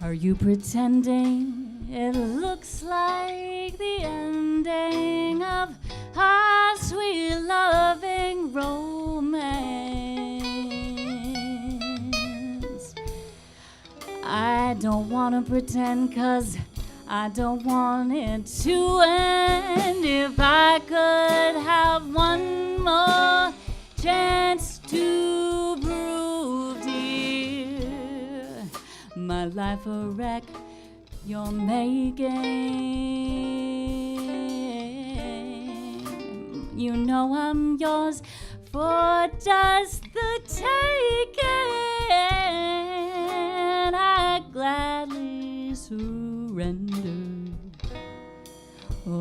Are you pretending it looks like the ending of our sweet loving romance? I don't want to pretend 'cause I don't want it to end. If I could have one more chance to prove, dear, my life a wreck you're making. You know I'm yours for just the taking. I gladly surrender, oh,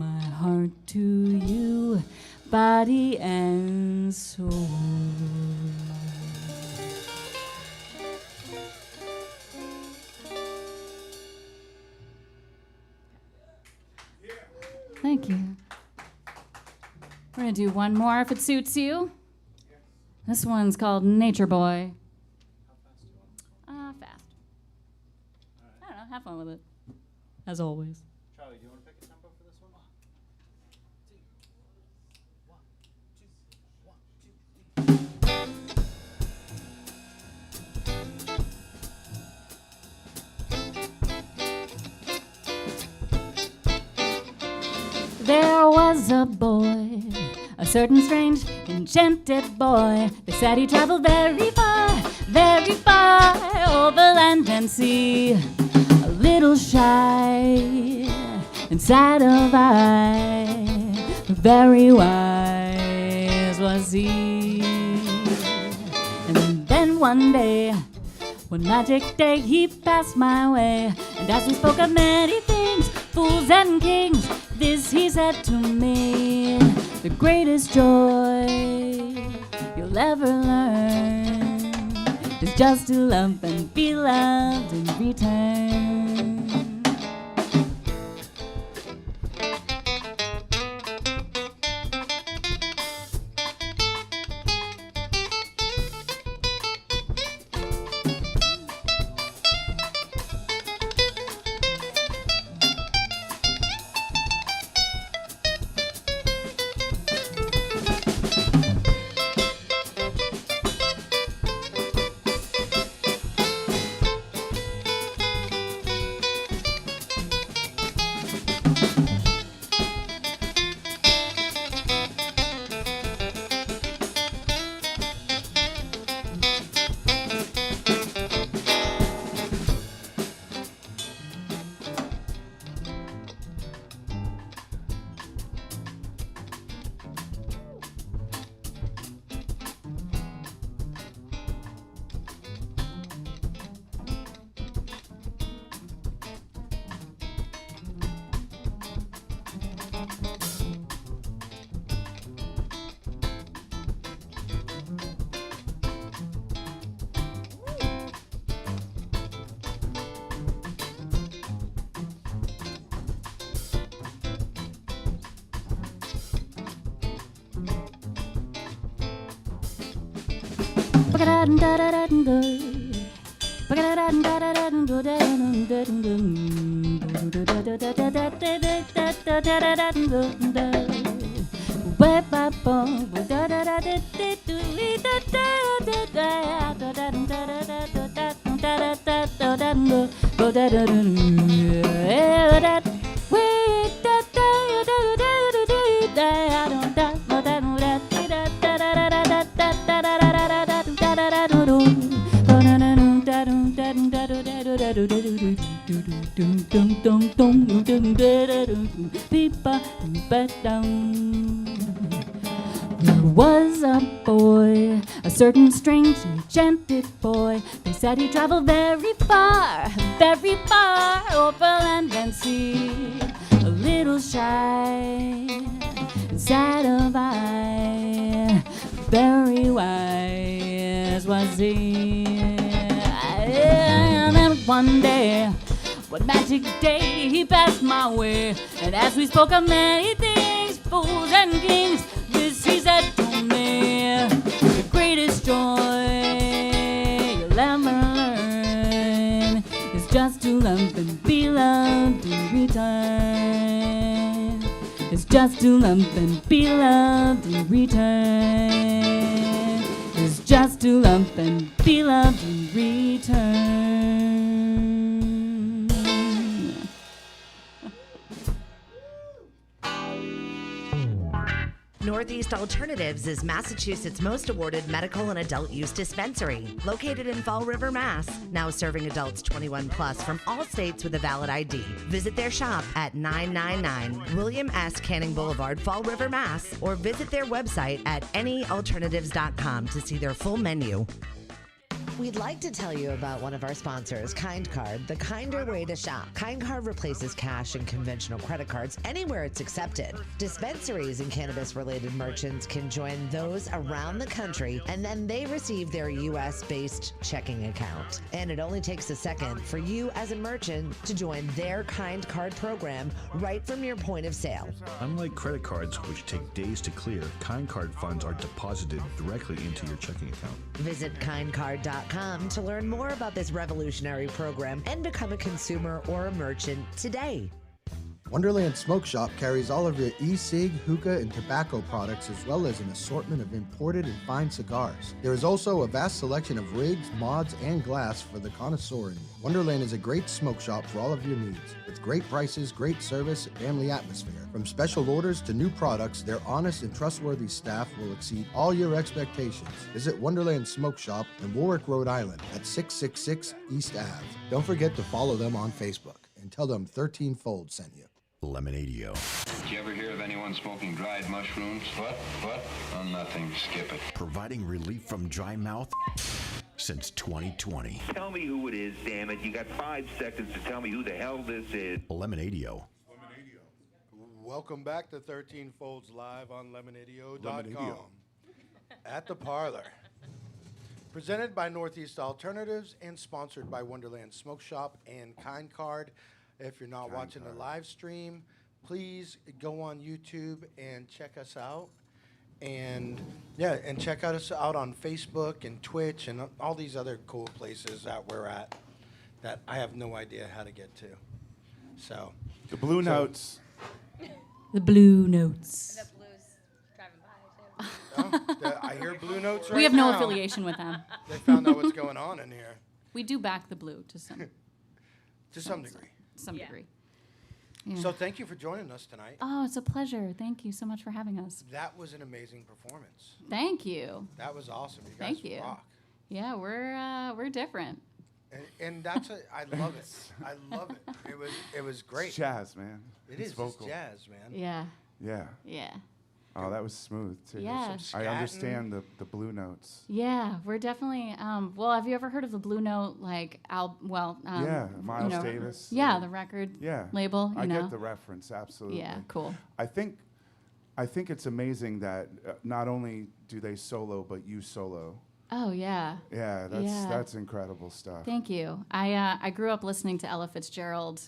my heart to you, body and soul. Thank you. We're gonna do one more if it suits you. This one's called Nature Boy. Fast. I don't know, have fun with it. As always. Charlie, do you want to pick a tempo for this one? 1, 2, 3. There was a boy, a certain strange, enchanted boy. They said he traveled very far over land and sea. A little shy and sad of eye, very wise was he. And then one day, one magic day, he passed my way. And as we spoke of many things, fools and kings, this he said to me: the greatest joy you'll ever learn is just to love and be loved in return. There was a boy, a certain strange enchanted boy. They said he traveled very far over land and sea. A little shy, sad of eye, very wise was he. And then one day, one magic day, he passed my way. And as we spoke of many things, fools and kings, this he said to me: the greatest joy you'll ever learn is just to love and be loved in return. It's just to love and be loved in return. It's just to love and be loved in return. Northeast Alternatives is Massachusetts' most awarded medical and adult use dispensary, located in Fall River, Mass. Now serving adults 21 plus from all states with a valid ID. Visit their shop at 999 William S. Canning Boulevard, Fall River, Mass. Or visit their website at anyalternatives.com to see their full menu. We'd like to tell you about one of our sponsors, Kind Card, the kinder way to shop. Kind Card replaces cash and conventional credit cards anywhere it's accepted. Dispensaries and cannabis-related merchants can join those around the country, and then they receive their U.S.-based checking account. And it only takes a second for you as a merchant to join their Kind Card program right from your point of sale. Unlike credit cards, which take days to clear, Kind Card funds are deposited directly into your checking account. Visit kindcard.com to learn more about this revolutionary program and become a consumer or a merchant today. Wonderland Smoke Shop carries all of your e-cig, hookah, and tobacco products, as well as an assortment of imported and fine cigars. There is also a vast selection of rigs, mods, and glass for the connoisseur in you. Wonderland is a great smoke shop for all of your needs. With great prices, great service, and family atmosphere. From special orders to new products, their honest and trustworthy staff will exceed all your expectations. Visit Wonderland Smoke Shop in Warwick, Rhode Island at 666 East Ave. Don't forget to follow them on Facebook and tell them 13 Fold sent you. Lemonadio. Did you ever hear of anyone smoking dried mushrooms? What? Oh, nothing. Skip it. Providing relief from dry mouth since 2020. Tell me who it is, damn it. You got 5 seconds to tell me who the hell this is. Lemonadio. Welcome back to 13 Folds Live on Lemonadio.com. At the Parlour. Presented by Northeast Alternatives and sponsored by Wonderland Smoke Shop and Kind Card. If you're not watching the live stream, please go on YouTube and check us out. And check us out on Facebook and Twitch and all these other cool places that we're at that I have no idea how to get to. So the Blue Notes. The Blue Notes. The Blues driving by, too. I hear Blue Notes right We have no now. affiliation with them. They found out what's going on in here. We do back the Blue to some degree. degree. Yeah. So thank you for joining us tonight. Oh, it's a pleasure. Thank you so much for having us. That was an amazing performance. Thank you. That was awesome. You guys Thank you. rock. Yeah, we're different. And that's I love it. I love it. It was great. It's jazz, man. It's vocal. jazz, man. Yeah. Yeah. Yeah. Oh, that was smooth too. Yeah. I understand the Blue Notes. Yeah, we're definitely. Well, have you ever heard of the Blue Note? Yeah, Miles Davis. Yeah, the record label. I get the reference, absolutely. Yeah, cool. I think it's amazing that not only do they solo, but you solo. Oh yeah. Yeah, that's incredible stuff. Thank you. I grew up listening to Ella Fitzgerald.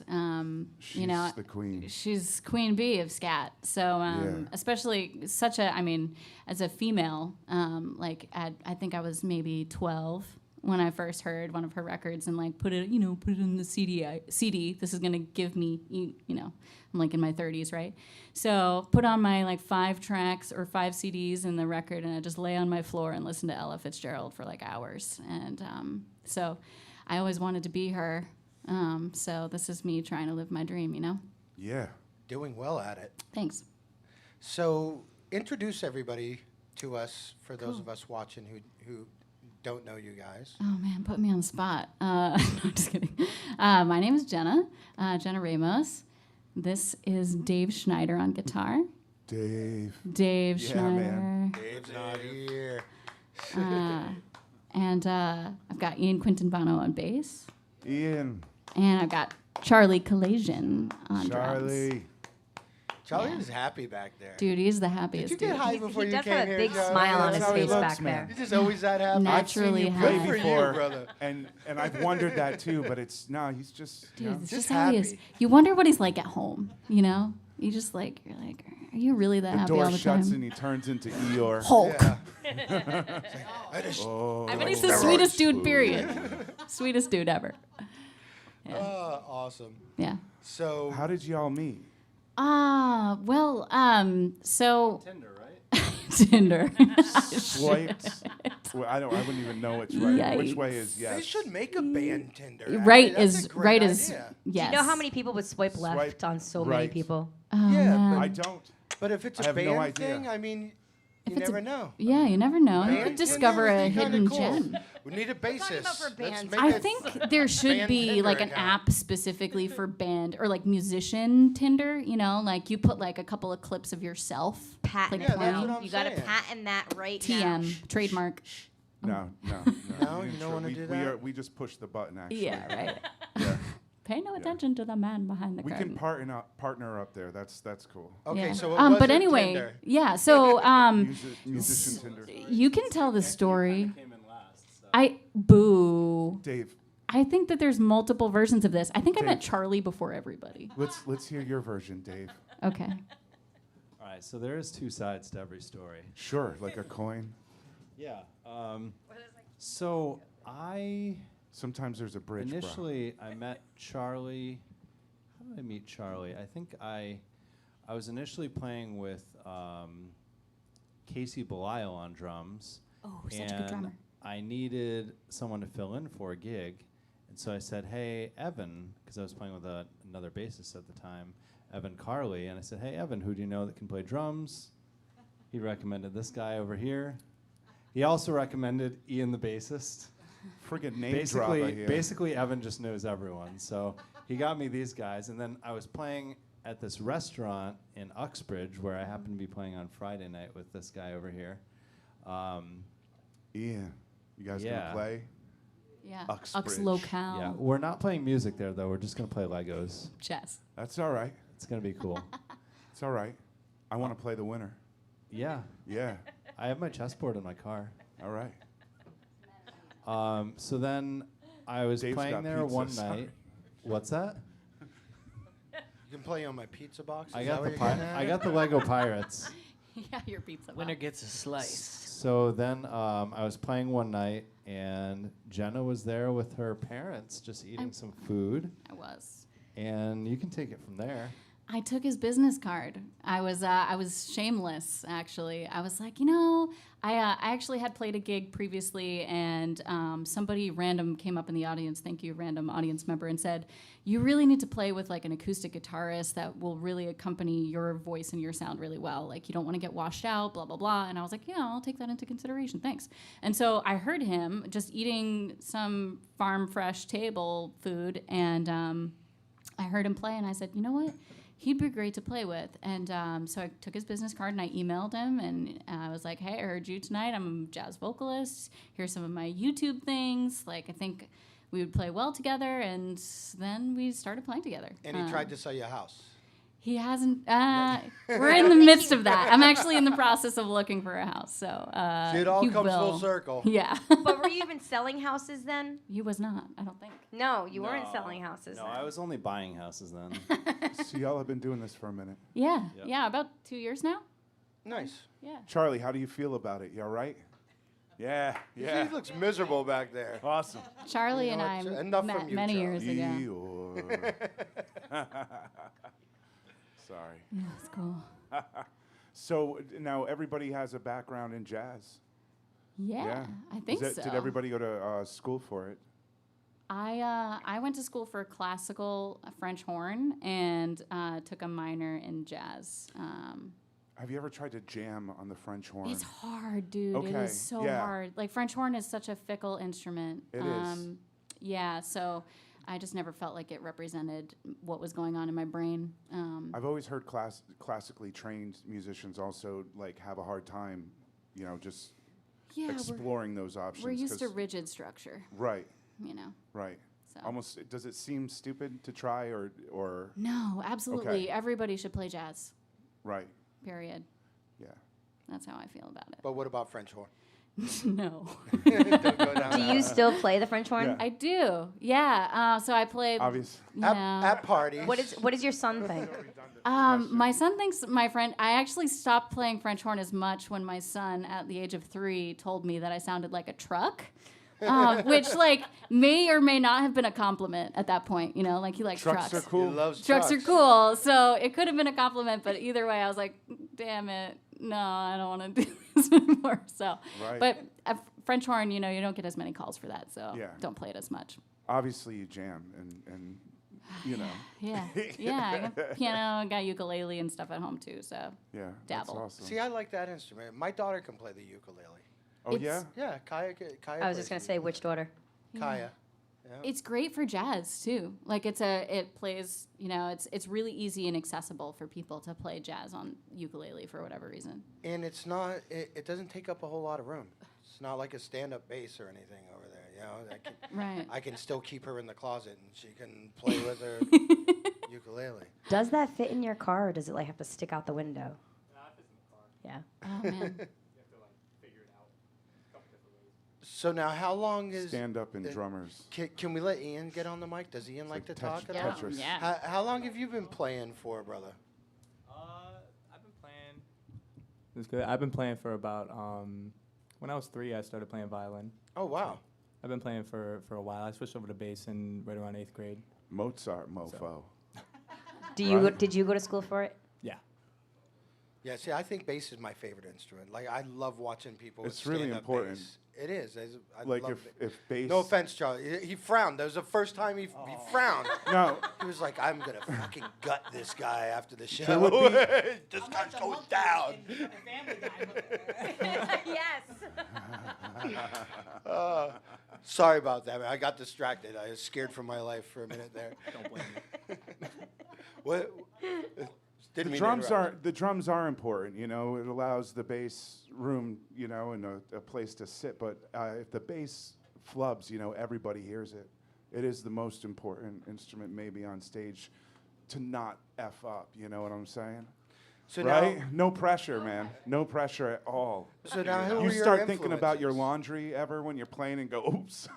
She's the queen. She's queen bee of scat. So especially as a female, I think I was maybe 12 when I first heard one of her records and put it in the CD. This is gonna give me I'm in my 30s, right? So put on my 5 tracks or 5 CDs in the record, and I just lay on my floor and listen to Ella Fitzgerald for hours. And so I always wanted to be her. So this is me trying to live my dream, you know? Yeah. Doing well at it. Thanks. So introduce everybody to us, for those of us watching who don't know you guys. Oh man, put me on the spot. No, I'm just kidding. My name is Jenna, Jenna Ramos. This is Dave Schneider on guitar. Dave. Dave Yeah, Schneider. man. Dave's not here. And I've got Ian Quintanbano on bass. Ian. And I've got Charlie Kalasian on drums. Charlie. Charlie Yeah. is happy back there. Dude, he's the happiest Did you get dude. high before He you does came have a here, big Charlie? smile on That's his how he face looks, back man. there. You're just always that happy. Naturally I've seen you high. play Good for you, before, brother. and I've wondered that too. But he's he's just. Dude, You know, it's Just just how he is. happy. You wonder what he's like at home, you know? You just like, you're like, are you really that the happy door all the shuts time? and he turns into Eeyore. Hulk. Yeah. I just, I bet he's the sweetest dude, period. Sweetest dude ever. awesome. Yeah. So How did y'all meet? So Tinder, right? Tinder. Swiped. Well, I wouldn't even know which way. Which way is they yes? should make a band Tinder. Right Actually, that's a is great right is idea. yes. Do you know how many people would swipe left Swipe on so many right. people? Oh, Yeah, man. I don't. But if it's I a have no band idea. thing, I mean, you If it's a- never know. Yeah, you never know. You Band could discover Tinder a would be kinda hidden cool. gem. We need a bassist. talking about for Let's bands. make I a think there should band be Tinder like an account. app specifically for band or like musician Tinder, you know, like you put like a couple of clips of yourself. Patent Yeah, that's playing. what I'm You got to saying. patent that right TM, now. trademark. No, no. No, we you didn't don't wanna we, do we that? we just push the button actually. Yeah, right. Yeah. Pay no attention to the man behind the We curtain. can partner up there. That's cool. Okay, Yeah. so it But wasn't anyway, Tinder. yeah. So Musician Tinder. you can tell the story. Came in last. So. I boo. Dave, I think that there's multiple versions of this. I think I met Dave. Charlie before everybody. let's hear your version, Dave. Okay. All right, so there is two sides to every story. Sure, like a coin. Yeah. So I Sometimes there's a bridge. initially I met Charlie. How did I meet Charlie? I think I was initially playing with Casey Belial on drums. Oh, such a good drummer. I needed someone to fill in for a gig, and so I said, "Hey, Evan," because I was playing with another bassist at the time, Evan Carley, and I said, "Hey, Evan, who do you know that can play drums?" He recommended this guy over here. He also recommended Ian, the bassist. Friggin' name drop right here. Basically, Evan just knows everyone, so he got me these guys, and then I was playing at this restaurant in Uxbridge where I happened to be playing on Friday night with this guy over here. Ian, you guys Yeah. gonna play? Yeah. Uxbridge. Locale. Yeah, we're not playing music there though. We're just gonna play Legos. Chess. That's all right. It's gonna be cool. It's all right. I want to play the winner. Yeah, Yeah. I have my chessboard in my car. All right. So then I was Dave's playing got there pizza, one sorry. night. What's that? You can play on my pizza box. I Is got that the what you're getting at? I got the Lego Pirates. Yeah, your pizza. Winner gets a slice. So then I was playing one night, and Jenna was there with her parents, just eating some food. I was. And you can take it from there. I took his business card. I was shameless, actually. I was like, you know, I actually had played a gig previously, and somebody random came up in the audience, thank you, random audience member, and said, you really need to play with like an acoustic guitarist that will really accompany your voice and your sound really well. Like, you don't want to get washed out, blah, blah, blah. And I was like, yeah, I'll take that into consideration, thanks. And so I heard him just eating some farm fresh table food, and I heard him play, and I said, you know what? He'd be great to play with. And so I took his business card and I emailed him, and I was like, hey, I heard you tonight. I'm a jazz vocalist. Here's some of my YouTube things. Like, I think we would play well together. And then we started playing together. And he tried to sell you a house. He hasn't. We're in the midst of that. I'm actually in the process of looking for a house. So See, it all he comes full will. circle. Yeah. But were you even selling houses then? He was not, I don't think. No, you weren't selling houses No, then. I was only buying houses then. So y'all have been doing this for a minute. Yeah. Yep. Yeah, about 2 years now. Nice. Yeah. Charlie, how do you feel about it? You all right? Yeah. Yeah. He looks miserable back there. Awesome. Charlie You and know I what, enough met from you, many Charlie. years ago. Eeyore. Sorry. Yeah, it's cool. So now everybody has a background in jazz. Yeah, I think Is so. Did everybody go to school for it? I went to school for classical French horn and took a minor in jazz. Have you ever tried to jam on the French horn? It's hard, dude. It Okay, is so yeah. hard. Like French horn is such a fickle instrument. It is. Yeah, so I just never felt like it represented what was going on in my brain. I've always heard classically trained musicians also like have a hard time, just Yeah, exploring those options. we're used to 'cause- rigid structure, Right, you know. right. So. Almost, does it seem stupid to try or No, absolutely. Okay. Everybody should play jazz. right? Period. Yeah. That's how I feel about it. But what about French horn? No. Don't go down Do that you road. still play the French horn? Yeah. I do. Yeah. So I play. Obvious. At parties. What does your son think? My son thinks I actually stopped playing French horn as much when my son, at the age of 3, told me that I sounded like a truck, which like may or may not have been a compliment at that point. You know, like he likes trucks. Trucks are cool. He loves Trucks are cool, so it could have been a compliment, but either way, I was like, damn it, no, I don't want to do this anymore. So, Right. but French horn, you don't get as many calls for that, so Yeah. don't play it as much. Obviously, you jam and Yeah, I got piano, I got ukulele and stuff at home too, so yeah, Dabble. that's awesome. See, I like that instrument. My daughter can play the ukulele. Oh yeah. Yeah, Kaya. I was just gonna say which daughter. Kaya. Yeah. it's great for jazz too. Like it plays, it's really easy and accessible for people to play jazz on ukulele for whatever reason. And it's not. It doesn't take up a whole lot of room. It's not like a stand-up bass or anything over there. Right. I can still keep her in the closet and she can play with her ukulele. Does that fit in your car, or does it like have to stick out the window? Yeah. Oh man. So now, how long is Stand up and drummers. Can we let Ian get on the mic? Does Ian like to talk at all? Tetris. Yeah. How long have you been playing for, brother? I've been playing. It's good. I've been playing for about when I was 3, I started playing violin. Oh wow. I've been playing for a while. I switched over to bass in right around 8th grade. Mozart mofo. Did you go to school for it? Yeah. Yeah. See, I think bass is my favorite instrument. Like I love watching people. It's with really stand-up important. bass. It is. I Like love it. if bass. No offense, Charlie. He frowned. That was the first time he frowned. No. He was like, "I'm gonna fucking gut this guy after the show." There would be- This guy's going down. Yes. Sorry about that, man. I got distracted. I was scared for my life for a minute there. Don't blame me. What? Didn't The mean to interrupt. the drums are important. It allows the bass room, and a place to sit. But if the bass flubs, everybody hears it. It is the most important instrument maybe on stage to not F up. You know what I'm saying? So right? now, No pressure, man. No pressure at all. so now, who You were your start thinking about your influences? laundry ever when you're playing and go, oops,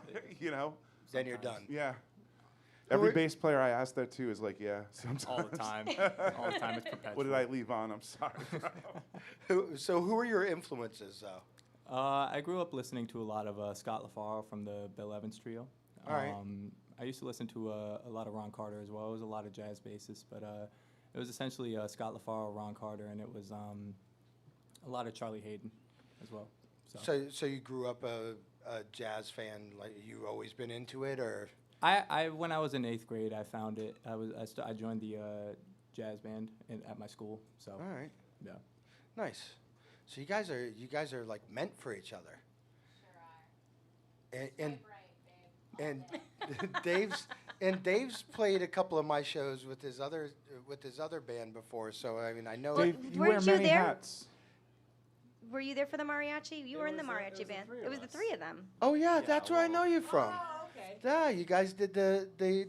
Then you're done. Yeah. Who Every were- bass player I ask that to is like, yeah, sometimes. All the time. All the time. It's perpetual. What did I leave on? I'm sorry, bro. So who were your influences, though? I grew up listening to a lot of Scott LaFaro from the Bill Evans Trio. All right. I used to listen to a lot of Ron Carter as well. It was a lot of jazz bassists, but it was essentially Scott LaFaro, Ron Carter, and it was a lot of Charlie Hayden as well. So you grew up a jazz fan? Like you always been into it, or? I when I was in 8th grade, I found it. I joined the jazz band at my school. So. All right. Yeah. Nice. So you guys are like meant for each other. Sure are. And Dave's played a couple of my shows with his other band before. So I mean I know. Dave, you weren't wear you many there? hats. Were you there for the mariachi? You were in the mariachi band. It was the 3 of them. Oh yeah, that's where I know you from. Oh, okay. Yeah, you guys did the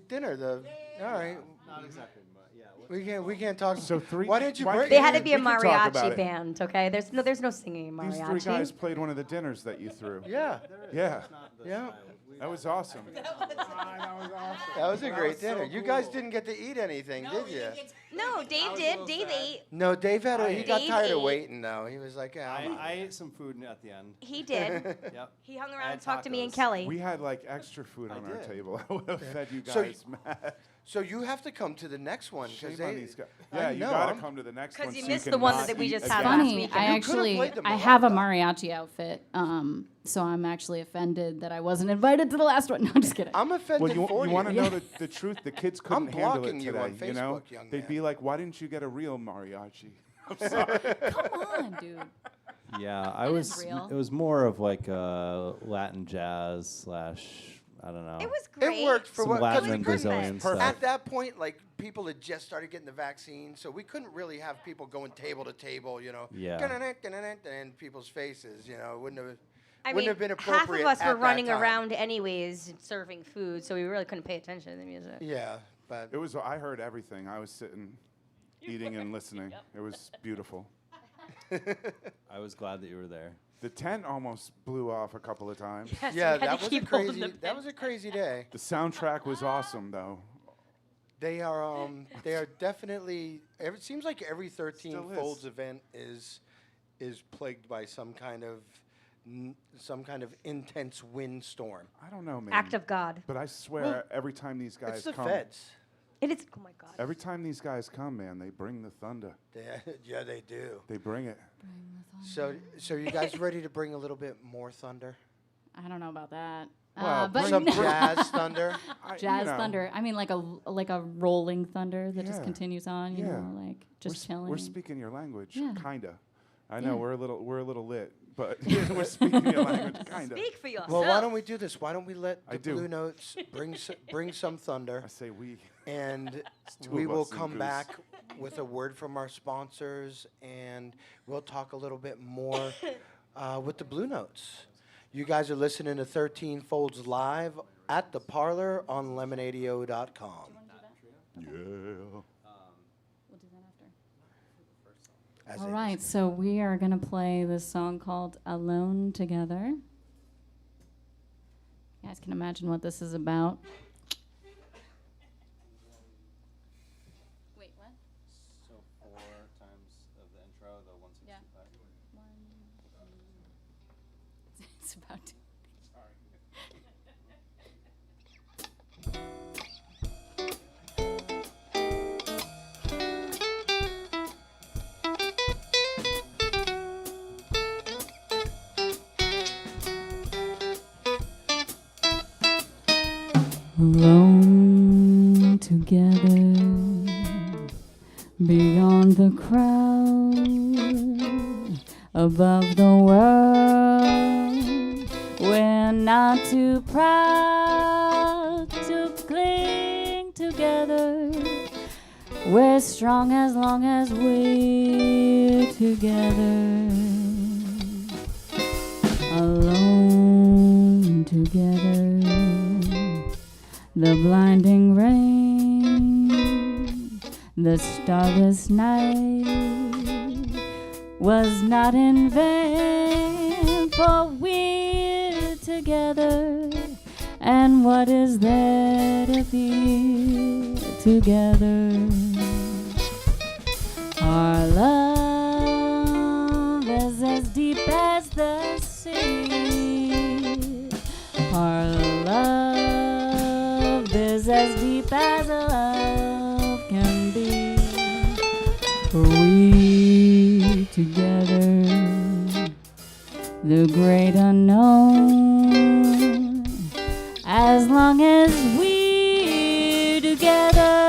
dinner. All right. Not exactly, but yeah. We can't talk. So three. Why didn't you why break? They can't had to we- be a we can talk about mariachi it. band, okay? There's no singing in These mariachi. 3 guys played one of the dinners that you threw. Yeah. Yeah. Yeah. That was awesome. That was a great dinner. You guys didn't get to eat anything, did you? No, Dave did. Dave ate. No, Dave he got Dave tired of ate. waiting though. He was like, yeah, I ate some food at the end. He did. Yep. He hung I around had and talked to me and tacos. Kelly. We had like extra food on our did. table. I would have fed you So guys mad. So you have to come to the next one Shame because on these guys. Yeah, you gotta come to the next one. 'Cause you so missed can the one not that we eat just again. had last Funny, weekend. I You could've actually played the I have a Malacca. mariachi outfit, so I'm actually offended that I wasn't invited to the last one. No, I'm just kidding. I'm offended Well, you for want to know Yeah. the truth? The kids couldn't I'm handle it blocking you today. on You know, Facebook, young they'd man. be like, "Why didn't you get a real mariachi?" I'm sorry. Come on, dude. Yeah, I That was. is real. It was more of like a Latin jazz / I don't know. It was great. It worked for Some what? 'cause Latin we and couldn't- Brazilian stuff. At that point, like people had just started getting the vaccine, so we couldn't really have people going table to table, you know, Yeah. in people's faces, you know, it wouldn't have. I wouldn't mean, have been half appropriate of us at were that running time. around anyways, and serving food, so we really couldn't pay attention to the music. Yeah, but It was. I heard everything. I was sitting, eating and listening. It was beautiful. I was glad that you were there. The tent almost blew off a couple of times. Yes, yeah, we had to that was a keep holding crazy. the That was a crazy day. The soundtrack was awesome, though. They are definitely. It seems like every 13 Still is. Folds event is plagued by some kind of intense windstorm. I don't know, man. Act of God. But I swear, Well, every time these guys It's the come, feds. It is. Oh my God. every time these guys come, man, they bring the thunder. Yeah, they do. They bring it. So you guys ready to bring a little bit more thunder? I don't know about that. Well, but Some jazz thunder. jazz thunder. I mean, like a rolling thunder that just Yeah. continues on. You Yeah. know, like just chilling. We're speaking your language, Yeah. kinda. I know Yeah. we're a little lit, but we're speaking your language, kinda. Speak for yourself. Well, why don't we do this? Why don't we let I the do. Blue Notes bring some thunder, I say we. and two we of will us and come Goose. back with a word from our sponsors, and we'll talk a little bit more with the Blue Notes. You guys are listening to 13 Folds live at the Parlour on Lemonadio.com. Yeah. We'll do that after. As All they right, so we are gonna play this song called "Alone Together." You guys can imagine what this is about. Wait, what? So 4 times of the intro, the 165. It's about to. Alone together beyond the crowd, above the world. We're not too proud to cling together. We're strong as long as we're together. Alone together. The blinding rain, the starless night was not in vain, for we're together. And what is there to feel together? Our love is as deep as the sea. Our love is as deep as a love can be. For we together, the great unknown, as long as we're together.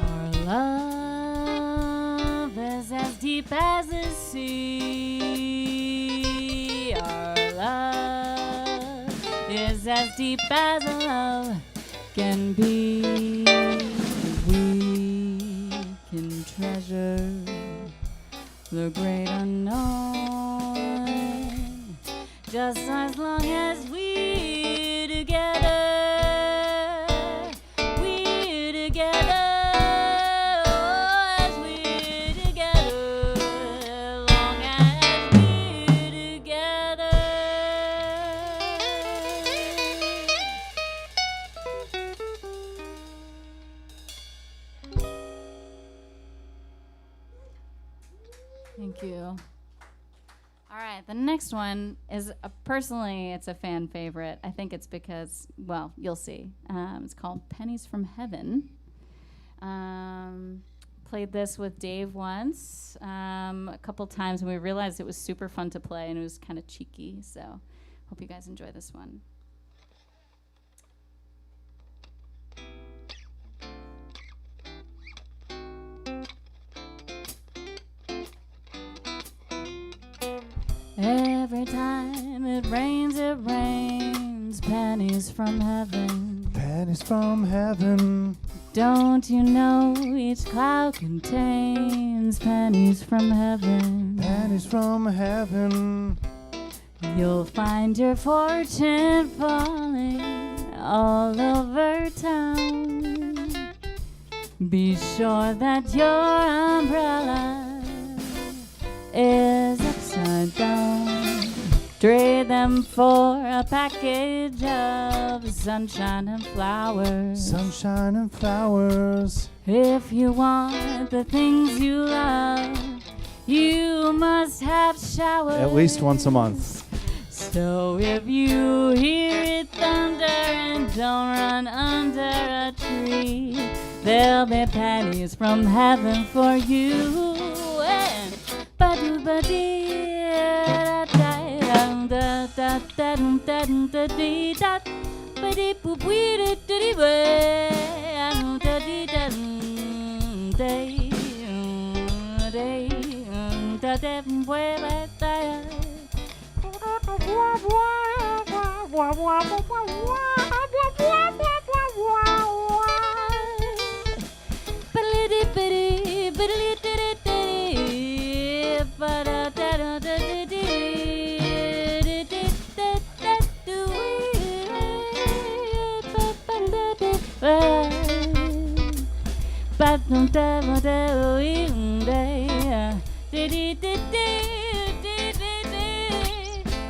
Our love is as deep as the sea. Our love is as deep as a love can be. We can treasure the great unknown just as long as we're together. Thank you. All right, the next one is personally, it's a fan favorite. I think it's because, well, you'll see. It's called Pennies from Heaven. Played this with Dave once a couple times, and we realized it was super fun to play, and it was kind of cheeky. So hope you guys enjoy this one. Every time it rains pennies from heaven. Pennies from heaven. Don't you know each cloud contains pennies from heaven? Pennies from heaven. You'll find your fortune falling all over town. Be sure that your umbrella is upside down. Trade them for a package of sunshine and flowers. Sunshine and flowers. If you want the things you love, you must have showers. At least once a month. So if you hear it thunder and don't run under a tree, there'll be pennies from heaven for you. And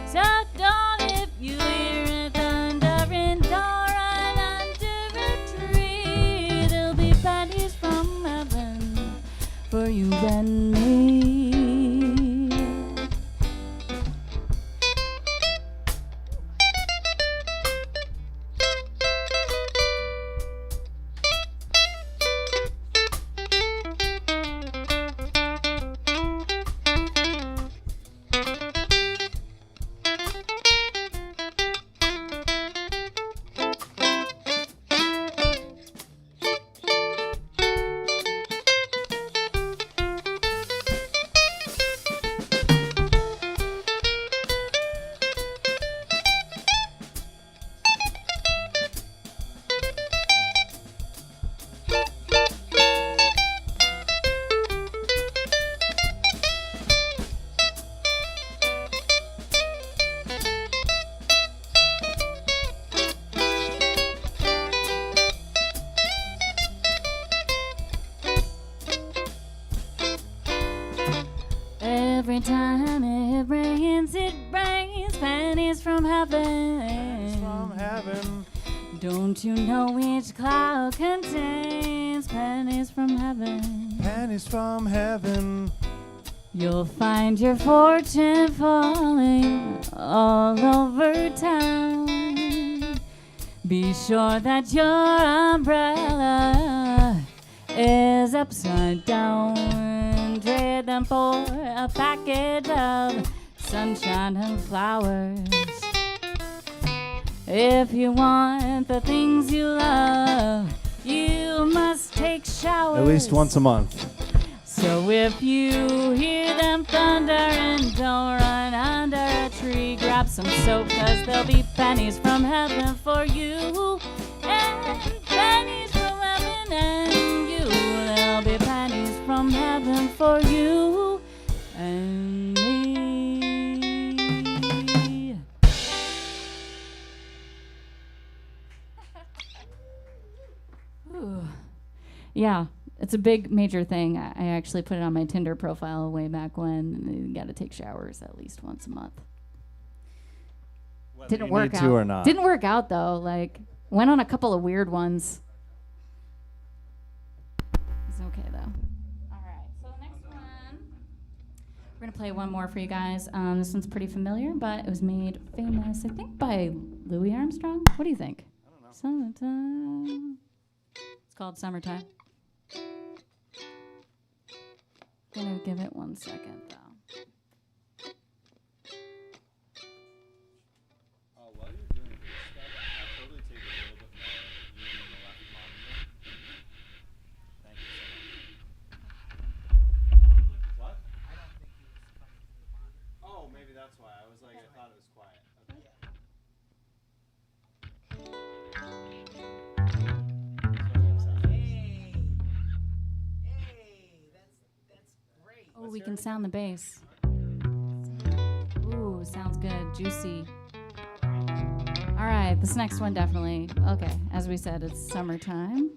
so don't, if you hear it thundering, don't run under a tree. There'll be pennies from heaven for you and me. Every time it rains pennies from heaven. Pennies from heaven. Don't you know each cloud contains pennies from heaven? Pennies from heaven. You'll find your fortune falling all over town. Be sure that your umbrella is upside down. Trade them for a package of sunshine and flowers. If you want the things you love, you must take showers. At least once a month. So if you hear them thunder and don't run under a tree, grab some soap, 'cause there'll be pennies from heaven for you. And pennies from heaven and you. There'll be pennies from heaven for you and me. Ooh. Yeah. It's a big major thing. I actually put it on my Tinder profile way back when. You got to take showers at least once a month. Didn't work out. Or not. Didn't work out though. Like went on a couple of weird ones. It's okay though. All right. So the next one, we're gonna play one more for you guys. This one's pretty familiar, but it was made famous, I think, by Louis Armstrong. What do you think? I don't know. Summertime. It's called Summertime. Gonna give it 1 second though. While you're doing this stuff, I'll totally take a little bit more room in the left monitor. Thank you so much. What? I don't think he was coming through the monitor. Oh, maybe that's why. I was like, I thought it was quiet. Okay. Oh, we can sound the bass. Ooh, sounds good. Juicy. All right, this next one definitely. Okay, as we said, it's summertime.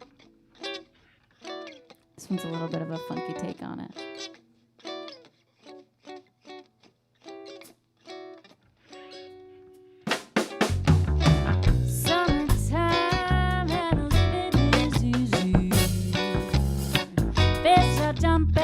This one's a little bit of a funky take on it. Summertime and living is easy. Fish are jumping.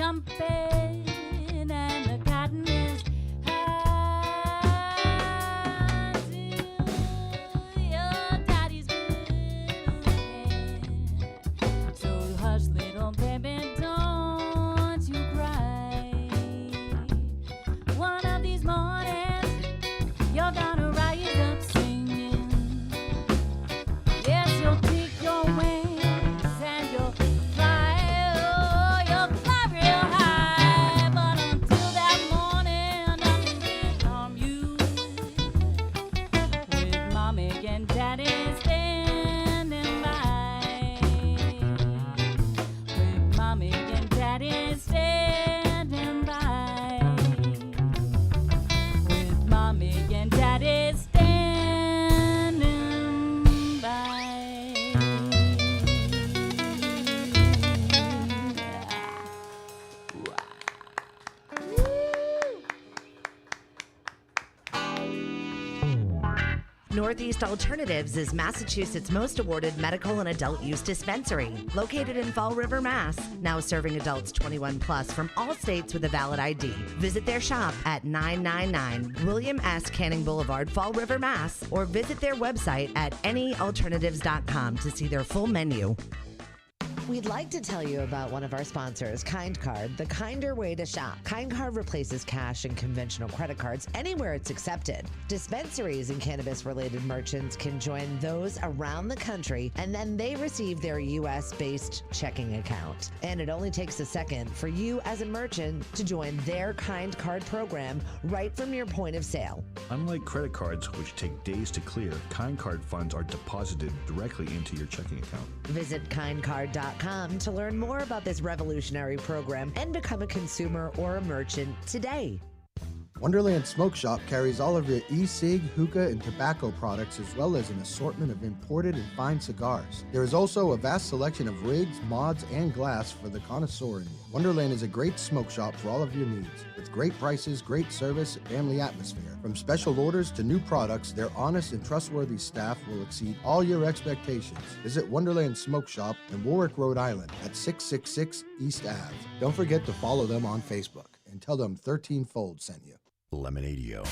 jumping and the cotton is high to your daddy's grooving. So hush, little baby, don't you cry. One of these mornings, you're gonna rise up singing. Yes, you'll take your wings and you'll fly. Oh, you'll fly real high. But until that morning, nothing can harm you. With mommy and daddy standing by. With mommy and daddy standing by. With mommy and daddy standing by. Northeast Alternatives is Massachusetts' most awarded medical and adult use dispensary, located in Fall River, Mass. Now serving adults 21 plus from all states with a valid ID. Visit their shop at 999 William S. Canning Boulevard, Fall River, Mass. Or visit their website at anyalternatives.com to see their full menu. We'd like to tell you about one of our sponsors, Kind Card, the kinder way to shop. Kind Card replaces cash and conventional credit cards anywhere it's accepted. Dispensaries and cannabis-related merchants can join those around the country, and then they receive their U.S.-based checking account. And it only takes a second for you as a merchant to join their Kind Card program right from your point of sale. Unlike credit cards, which take days to clear, Kind Card funds are deposited directly into your checking account. Visit kindcard.com to learn more about this revolutionary program and become a consumer or a merchant today. Wonderland Smoke Shop carries all of your e-cig, hookah, and tobacco products as well as an assortment of imported and fine cigars. There is also a vast selection of rigs, mods, and glass for the connoisseur in you. Wonderland is a great smoke shop for all of your needs. With great prices, great service, and family atmosphere. From special orders to new products, their honest and trustworthy staff will exceed all your expectations. Visit Wonderland Smoke Shop in Warwick, Rhode Island at 666 East Ave. Don't forget to follow them on Facebook and tell them 13 Fold sent you. Lemonadio.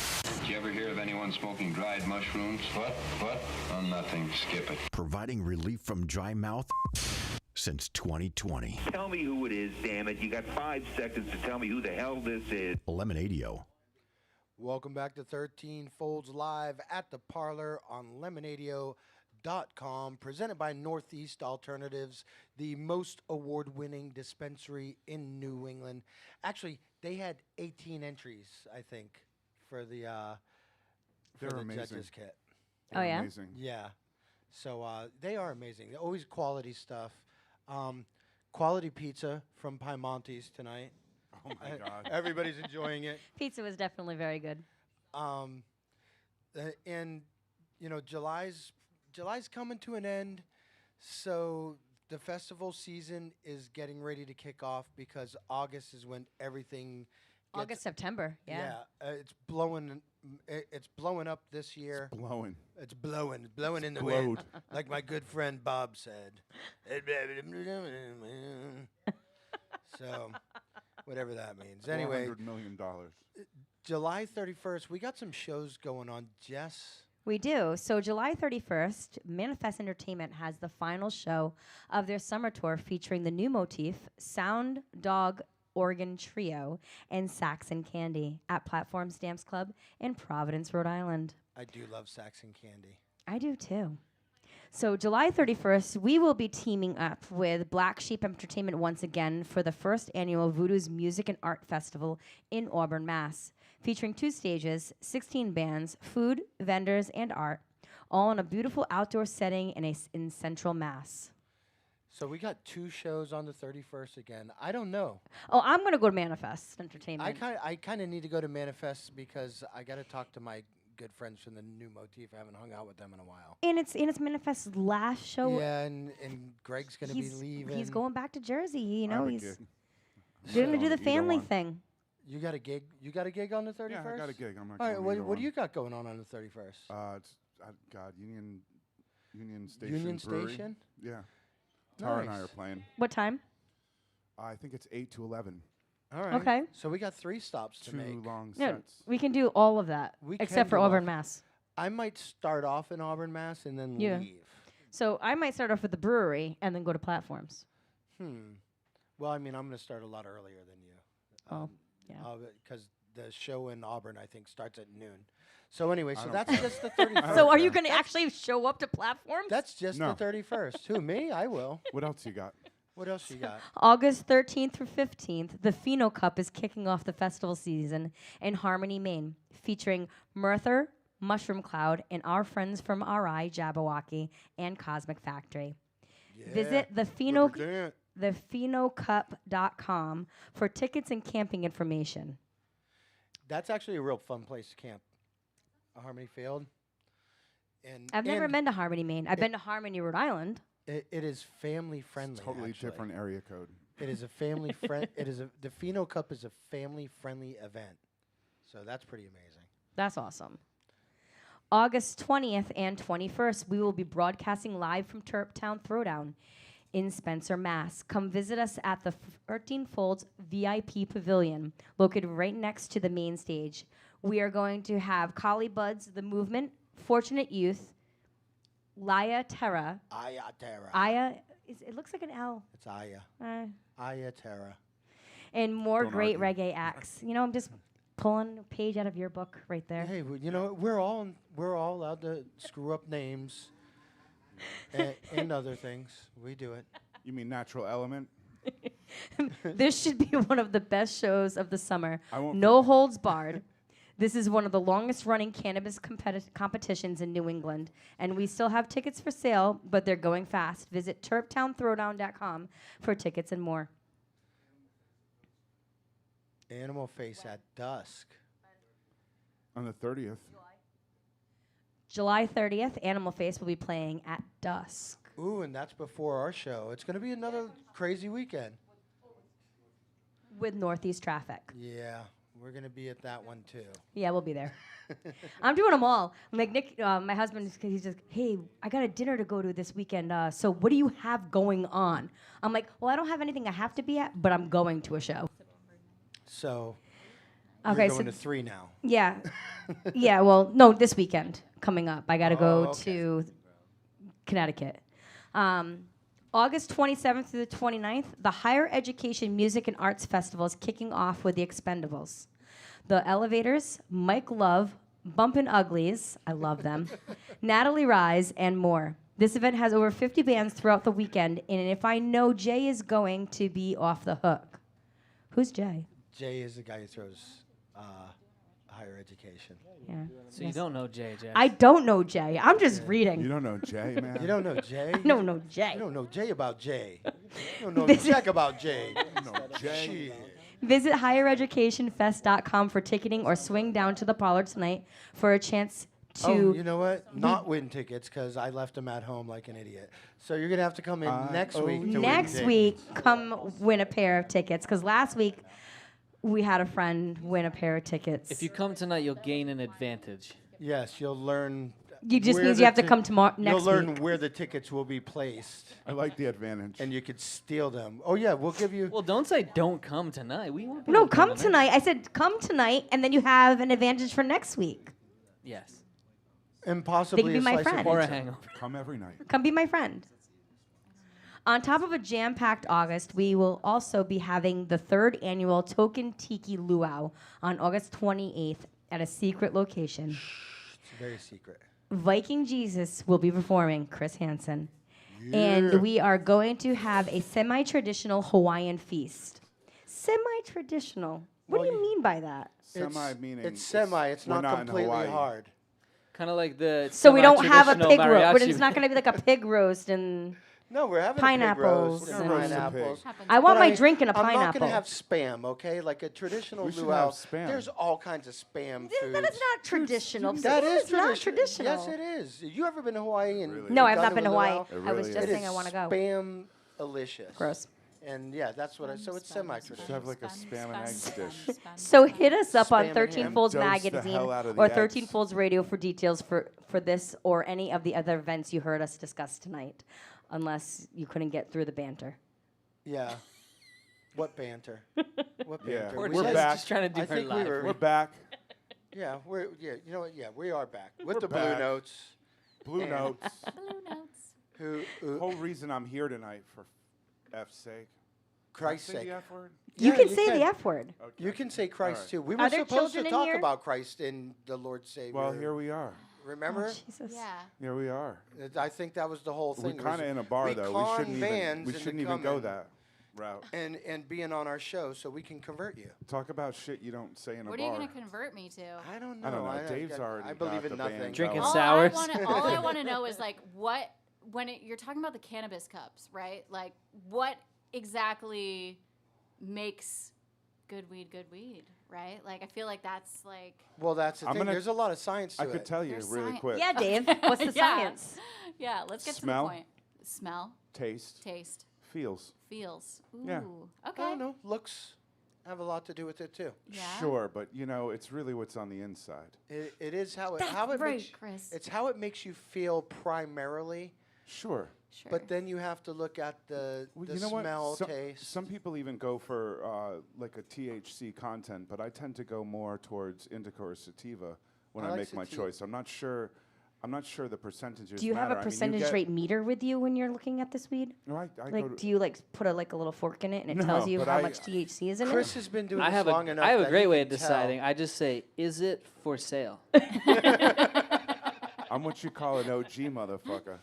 Did you ever hear of anyone smoking dried mushrooms? What? Oh, nothing. Skip it. Providing relief from dry mouth since 2020. Tell me who it is, damn it. You got 5 seconds to tell me who the hell this is. Lemonadio. Welcome back to 13 Folds Live at the Parlor on Lemonadio.com, presented by Northeast Alternatives, the most award-winning dispensary in New England. Actually, they had 18 entries, I think, for the judges kit. Oh, yeah? Amazing. Yeah. So they are amazing. They're always quality stuff. Quality pizza from Piemonte's tonight. Oh my God. Everybody's enjoying it. Pizza was definitely very good. And you know, July's coming to an end, so the festival season is getting ready to kick off because August is when everything August, September, yeah. It's blowing. It's blowing up this year. It's blowing in the wind, like my good friend Bob said. So, whatever that means. Anyway, $400 million. July 31st, we got some shows going on, Jess. We do. So July 31st, Manifest Entertainment has the final show of their summer tour featuring the new motif, Sound Dog Organ Trio, and Saxon Candy at Platforms Dance Club in Providence, Rhode Island. I do love Saxon Candy. I do too. So July 31st, we will be teaming up with Black Sheep Entertainment once again for the first annual Voodoo's Music and Art Festival in Auburn, Mass., featuring 2 stages, 16 bands, food, vendors, and art, all in a beautiful outdoor setting in Central Mass. So we got 2 shows on the 31st again. I don't know. Oh, I'm going to go to Manifest Entertainment. I kind of need to go to Manifest because I got to talk to my good friends from the new motif. I haven't hung out with them in a while. And it's Manifest's last show. Yeah, and Greg's going to be leaving. He's going back to Jersey. You know, he's gig. going to do the family thing. You got a gig? You got a gig on the 31st? Yeah, I got a gig. I'm not All right, going what do you got going on the 31st? Union Station. Union Brewery. Station? Yeah. Tara and I Nice. are playing. What time? I think it's 8 to 11. All right. Okay. So we got 3 stops to 2 make. long No, sets. we can do all of that, We except can for do Auburn, all- Mass. I might start off in Auburn, Mass, and then Yeah. leave. So I might start off with the brewery and then go to platforms. Well, I mean, I'm going to start a lot earlier than you. Oh, yeah. Because the show in Auburn, I think, starts at noon. So anyway, I so don't that's care. just the 31st. So are you going to actually show up to platforms? That's just No. the 31st. Who, me? I will. What else you got? What else you got? August 13th through 15th, the Pheno Cup is kicking off the festival season in Harmony, Maine, featuring Merthyr, Mushroom Cloud, and our friends from RI, Jabberwocky, and Cosmic Factory. Visit thephenoccup.com for tickets and camping information. That's actually a real fun place to camp. Harmony Field. And I've never and been to Harmony, Maine. I've been to Harmony, Rhode Island. It is family friendly. Totally actually. different area code. It is a family friend. The Pheno Cup is a family friendly event, so that's pretty amazing. That's awesome. August 20th and 21st, we will be broadcasting live from Turptown Throwdown in Spencer, Mass. Come visit us at the 13 Folds VIP Pavilion, located right next to the main stage. We are going to have Collie Buds, The Movement, Fortunate Youth, Laya Terra. Aya Terra. Aya, it looks like an L. It's Aya. Uh, Aya Terra. and more Don't great argue. reggae acts. You know, I'm just pulling a page out of your book right there. Hey, you know, we're all allowed to screw up names and other things. We do it. You mean Natural Element? This should be one of the best shows of the summer. I won't No holds barred. This is one of the longest running cannabis competitions in New England. And we still have tickets for sale, but they're going fast. Visit turptownthrowdown.com for tickets and more. Animal Face at dusk. On the 30th. July 30th, Animal Face will be playing at dusk. Ooh, and that's before our show. It's going to be another crazy weekend. With Northeast Traffic. Yeah, we're going to be at that one too. Yeah, we'll be there. I'm doing them all. Like Nick, my husband, he's just, hey, I got a dinner to go to this weekend. So what do you have going on? I'm like, well, I don't have anything I have to be at, but I'm going to a show. So, Okay, you're so going to 3 now. Yeah, yeah. Well, no, this weekend coming up, I got to go okay. to Connecticut. August 27th through the 29th, the Higher Education Music and Arts Festival is kicking off with the Expendables. The Elevators, Mike Love, Bumpin' Uglies, I love them, Natalie Rise, and more. This event has over 50 bands throughout the weekend, and if I know Jay is going to be off the hook. Who's Jay? Jay is the guy who throws higher education. Yeah. So you don't know Jay, Jack. I don't know Jay. I'm just reading. You don't know Jay, man? You don't know Jay? I don't know Jay. You don't know Jay about Jay. You don't know Jack about Jay. No, Jay. Visit highereducationfest.com for ticketing or swing down to the Parlour tonight for a chance to... Oh, you know what? Not win tickets because I left them at home like an idiot. So you're going to have to come in next week to win Next tickets. week, come win a pair of tickets, because last week we had a friend win a pair of tickets. If you come tonight, you'll gain an advantage. Yes, you'll learn. You just where means the you have to ti- come tomorrow next You'll learn week. where the tickets will be placed. I like the advantage. And you could steal them. Oh yeah, we'll give you. Well, don't say don't come tonight. We won't. be No, able to come tonight. I said come tonight, and then you have an advantage for next week. Yes. And possibly They can be a my slice of friend. Or a pizza. hangover. Come every night. Come be my friend. On top of a jam-packed August, we will also be having the 3rd annual Token Tiki Luau on August 28th at a secret location. It's very secret. Viking Jesus will be performing, Chris Hansen. And we are going to have a semi-traditional Hawaiian feast. Semi-traditional? What do you mean by that? Semi meaning It's semi. It's we're not in completely Hawaii. hard. Kind of like the. So we don't have a semi-traditional pig roast. mariachi It's not going to be like a pig roast and No, we're having pineapples. a pig roast. and- roast a Pineapples. I want But my drink in a I'm not pineapple. going to have spam, okay? Like a traditional We should luau. have spam. There's all kinds of spam foods. That is not traditional. That is not tradition- traditional. Yes, it is. You ever been to Hawaii? And Really? No, I've done not it been to with Hawaii. luau? It I was really just It saying is I want to go. Spam-alicious. Gross. And yeah, that's what I. So it's Should semi-traditional. have like a spam and eggs dish. So hit us up on Spam and 13 ham. Folds Dose the Magazine hell out of the or 13 eggs. Folds Radio for details for this or any of the other events you heard us discuss tonight, unless you couldn't get through the banter. Yeah. What banter? What Yeah, banter? we're We just- back. Just trying to do I her think we live. were. We're back. Yeah, you know what? Yeah, we are back with We're the back. Blue Notes. Blue And Notes. Blue notes. The whole reason I'm here tonight, for F's sake. Christ's Can I say sake. the F word? You Yeah, can say the F word. Okay. You can say Christ right. too. We Are were there supposed to children in talk here? about Christ in the Lord Savior. Well, here we are. Remember? Jesus. Yeah. Here we are. I think that was the whole We're thing. kind of was in a bar, we though. con We bands into shouldn't even go coming that route. and being on our show so we can convert you. Talk about shit you don't say in a What are bar. you going to convert me to? I don't know. I don't know. Dave's already I believe got in the nothing. band Drinking going. sours. All I want to know is like you're talking about the cannabis cups, right? Like what exactly makes good weed, right? Like I feel like that's like Well, that's the I'm thing. gonna- There's a lot of science to I it. could tell you There's really sci- quick. Yeah, Dave. What's the Yeah. science? Yeah, let's get Smell. to the point. Smell, Taste. taste, Feels. feels. Ooh. Yeah. Okay. I don't know. Looks have a lot to do with it too. Yeah. Sure, but it's really what's on the inside. It is how it That's how it right, makes Chris. it's how it makes you feel primarily. Sure. Sure. But then you have to look at the Well, the you know smell, what? taste. Some people even go for like a THC content, but I tend to go more towards indica or sativa when I I, like make my sativa. choice. I'm not sure the percentages. Do you have matter. a I mean, percentage you get, rate meter with you when you're looking at this weed? No, I go Like, to, do you like put a little fork in it and it No, tells you but how I- much THC is in Chris it? has been doing I this have long enough. I have a that great he way can of tell. deciding. I just say, is it for sale? I'm what you call an OG motherfucker.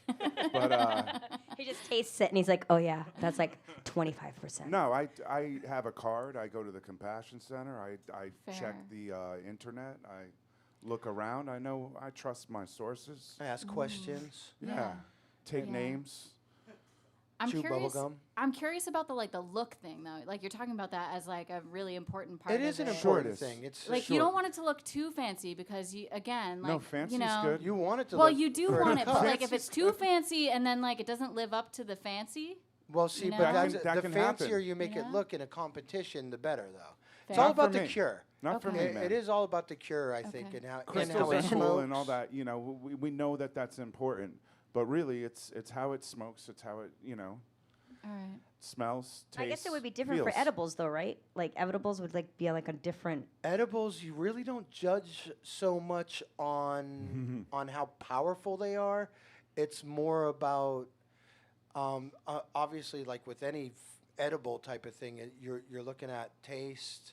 But He just tastes it and he's like, oh yeah, that's like 25%. no, I have a card. I go to the Compassion Center. I check Fair. the internet. I look around. I trust my sources. I ask questions. Yeah. Take Yeah. names. I'm Chew curious. bubblegum. I'm curious about the look thing though. Like you're talking about that as like a really important part. It is an of it. important Sure it is. thing. It's Like you don't want it to look too fancy because you again like No, fancy's you know. good. You want it to Well, look you do for want a it, but cup. like if it's too fancy and then like it doesn't live up to the fancy. Well, see, you but know? That the can fancier happen. you make it Yeah. look in a competition, the better, though. It's Fair. all Not for about the me. cure. Not for me, Okay. It, man. it is all about the cure, I think, Okay. and how Crystals it are cool and smokes. all that. We know that that's important, but really, it's how it smokes. It's how it All right. smells. Tastes, I guess it would be different feels. for edibles though, right? Like edibles would like be like a different. Edibles, you really don't judge so much on on how powerful they are. It's more about obviously, like with any edible type of thing, you're looking at taste,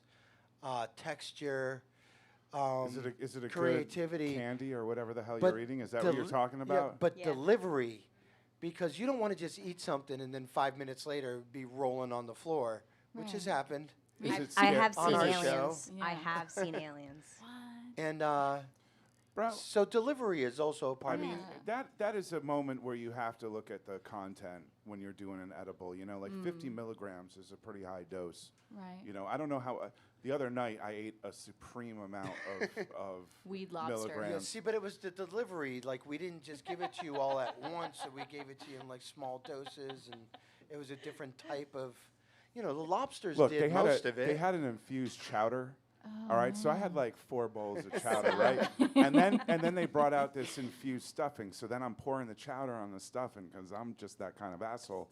texture. Is it a creativity, good candy or whatever the hell but you're eating? Is that what you're talking Yeah, about? but Yeah. delivery, because you don't want to just eat something and then 5 minutes later be rolling on the floor, which has Right. happened. Is it I scary? have On seen our aliens. show. I Yeah. have seen aliens. And Bro, so delivery is also a part. I mean, Yeah. that is a moment where you have to look at the content when you're doing an edible. 50 milligrams is a pretty high dose. Right. I don't know how. The other night I ate a supreme amount of Weed lobster. milligrams. Yeah, see, but it was the delivery. Like, we didn't just give it to you all at once, so we gave it to you in, like, small doses, and it was a different type of, the lobsters Look, did they had most of it. They had an infused chowder. Oh, All right, so I had like 4 bowls of chowder, right? and then they brought out this infused stuffing. So then I'm pouring the chowder on the stuffing because I'm just that kind of asshole.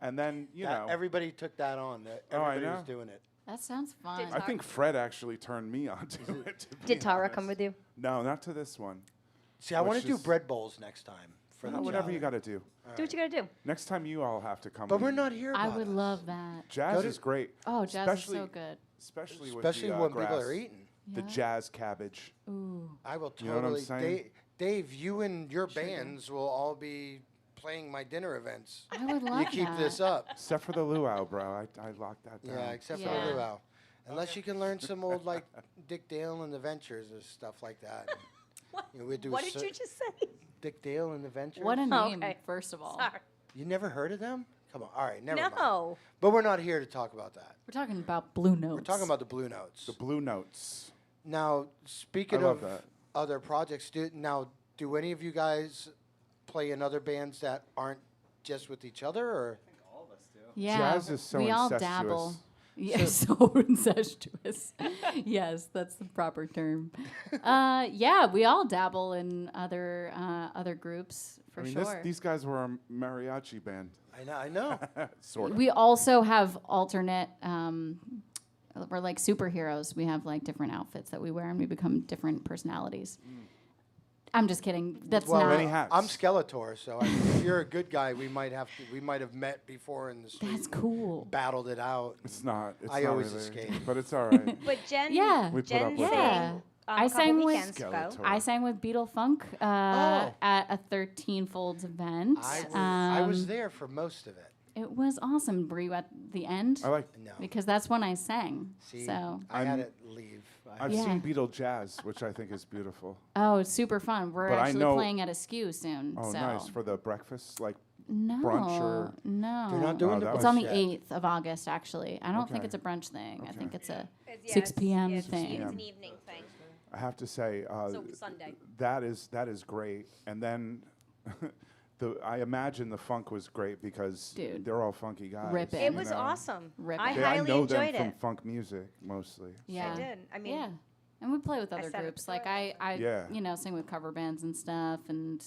And then everybody took that on. Oh, I Everybody know. was doing it. That sounds fun. I think Fred actually turned me on to it. to be Did Tara honest. come with you? No, not to this one. See, I want Which to do is- bread bowls next time. For the Whatever you chowder. got to do. Do what you gotta do. Next time you all have to come. But with we're me. not here. I about would us. love that. Jazz is great. Oh, jazz especially, is so good. Especially with Especially the, when grass, people are eating. the Yeah. jazz cabbage. Ooh. I will You know what I'm totally. saying? Dave, you and your Sure do. bands will all be playing my dinner events. I would love You keep that. this up. Except for the luau, bro. I locked that down. Yeah, except Yeah. for luau. Unless you can learn some old like Dick Dale and the Ventures or stuff like that. What? We'd do What did you just say? Dick Dale and the Ventures. What a name, Okay. first of all. Sorry. You never heard of them? Come on. All right, never mind. No. But we're not here to talk about that. We're talking about Blue Notes. We're talking about the Blue Notes. The Blue Notes. Now, speaking I love of that. other projects, do any of you guys play in other bands that aren't just with each other, or Yeah, Jazz is so we all incestuous. dabble. Yes, so incestuous. Yes, that's the proper term. Yeah, we all dabble in other groups for sure. These guys were a mariachi band. I know. Sort of. We also have alternate. We're like superheroes. We have like different outfits that we wear, and we become different personalities. I'm just kidding. That's not. Many hats. I'm Skeletor, so if you're a good guy, we might have met before in the street. That's cool. Battled it out. It's not. It's I not always really, escape. but it's all right. But Jen, We put up Jen with sang I a couple sang with weekends ago. Skeletor. I sang with Beetle Funk at a 13 Folds event. I was there for most of it. It was awesome. Were you at the end? I like. No. Because that's when I sang. See, So. I had to leave. I've Yeah. seen Beatle Jazz, which I think is beautiful. Oh, it's super fun. We're But I actually know- playing at a SKU soon. Oh, so. nice for the breakfast, like No, brunch or. no. They're not doing Oh, the that It's was on the yet. 8th of August, actually. I don't think Okay. it's a brunch thing. I think it's a Yeah, 6 p.m. it's thing. It's an evening thing. I have to say, So Sunday. that is great. And then, I imagine the funk was great because Dude. they're all funky guys. Rip it. It you was know? awesome. Rip I it. I highly know enjoyed them it. from funk music mostly. Yeah. I did. I mean, Yeah. And we play with I other said it groups. before, Like I Yeah. sing with cover bands and stuff, and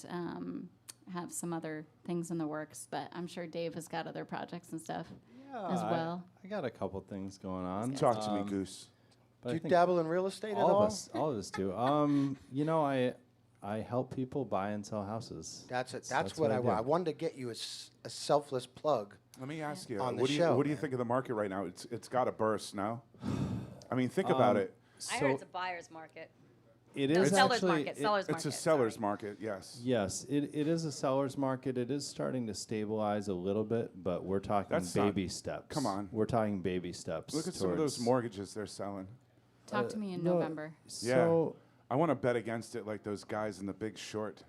have some other things in the works. But I'm sure Dave has got other projects and stuff as well. I got a couple things going on. Talk to me, Goose. but Do I you think dabble in real estate at all all? of us do. You know, I help people buy and sell houses. That's it. That's what I want. I wanted to get you a selfless plug. Let me ask you, On the what do you show, what do you man. think of the market right now? It's got to burst now. I mean, think about it. I heard it's a buyer's market. It No, is seller's actually market. Seller's market. It's a seller's sorry. market, yes. Yes, it is a seller's market. It is starting to stabilize a little bit, but we're talking That's not- baby steps. come on. We're talking baby steps. Look at some of those towards- mortgages they're selling. Talk to me in no, November. So I want to bet against it like those guys in The Big Short.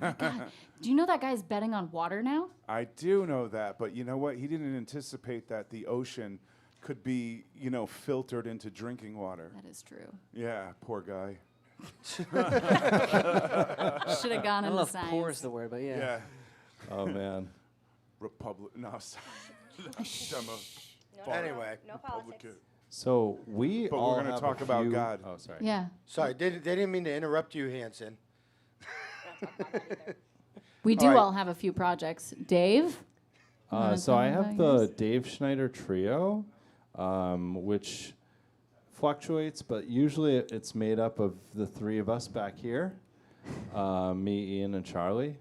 Do you know that guy's betting on water now? I do know that, but you know what? He didn't anticipate that the ocean could be, filtered into drinking water. That is true. Yeah, poor guy. Should have gone I into don't know if science. poor is the word, but yeah. Yeah. Oh man. Republic. No, sorry. Anyway. No politics. So we But all we're going to have talk a about few- God. Oh, sorry. Yeah. Sorry, they didn't mean to interrupt you, Hanson. We do All right. all have a few projects. Dave? wanna So tell I me have about the yours? Dave Schneider Trio, which fluctuates, but usually it's made up of the three of us back here, me, Ian, and Charlie.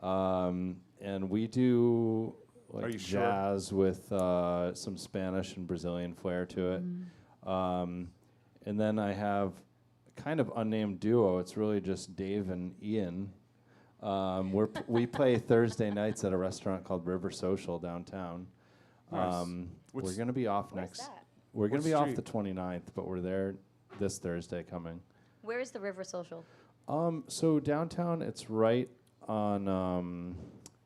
And we do Are like you sure? jazz with some Spanish and Brazilian flair to it. And then I have a kind of unnamed duo. It's really just Dave and Ian. We play Thursday nights at a restaurant called River Social downtown. Nice. We're What's- going to be off Where's next. that? We're going What to be off street? the 29th, but we're there this Thursday coming. Where is the River Social? So downtown, it's right on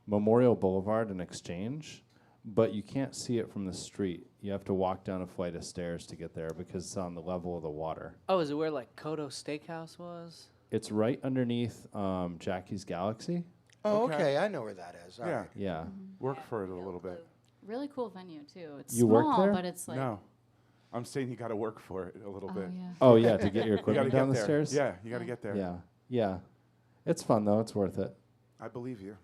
Memorial Boulevard and Exchange, but you can't see it from the street. You have to walk down a flight of stairs to get there because it's on the level of the water. Oh, is it where like Kodo Steakhouse was? It's right underneath Jackie's Galaxy. Oh, Okay. okay. I know where that is. All Yeah. right. Yeah. Work for it a little bit. Really cool venue, too. It's You work small, there? but it's like... No. I'm saying you got to work for it a little Oh, bit. yeah. Oh yeah, to get your You got to equipment get down the there. stairs. Yeah, you got to get there. Yeah. Yeah. It's fun though. It's worth it. I believe you.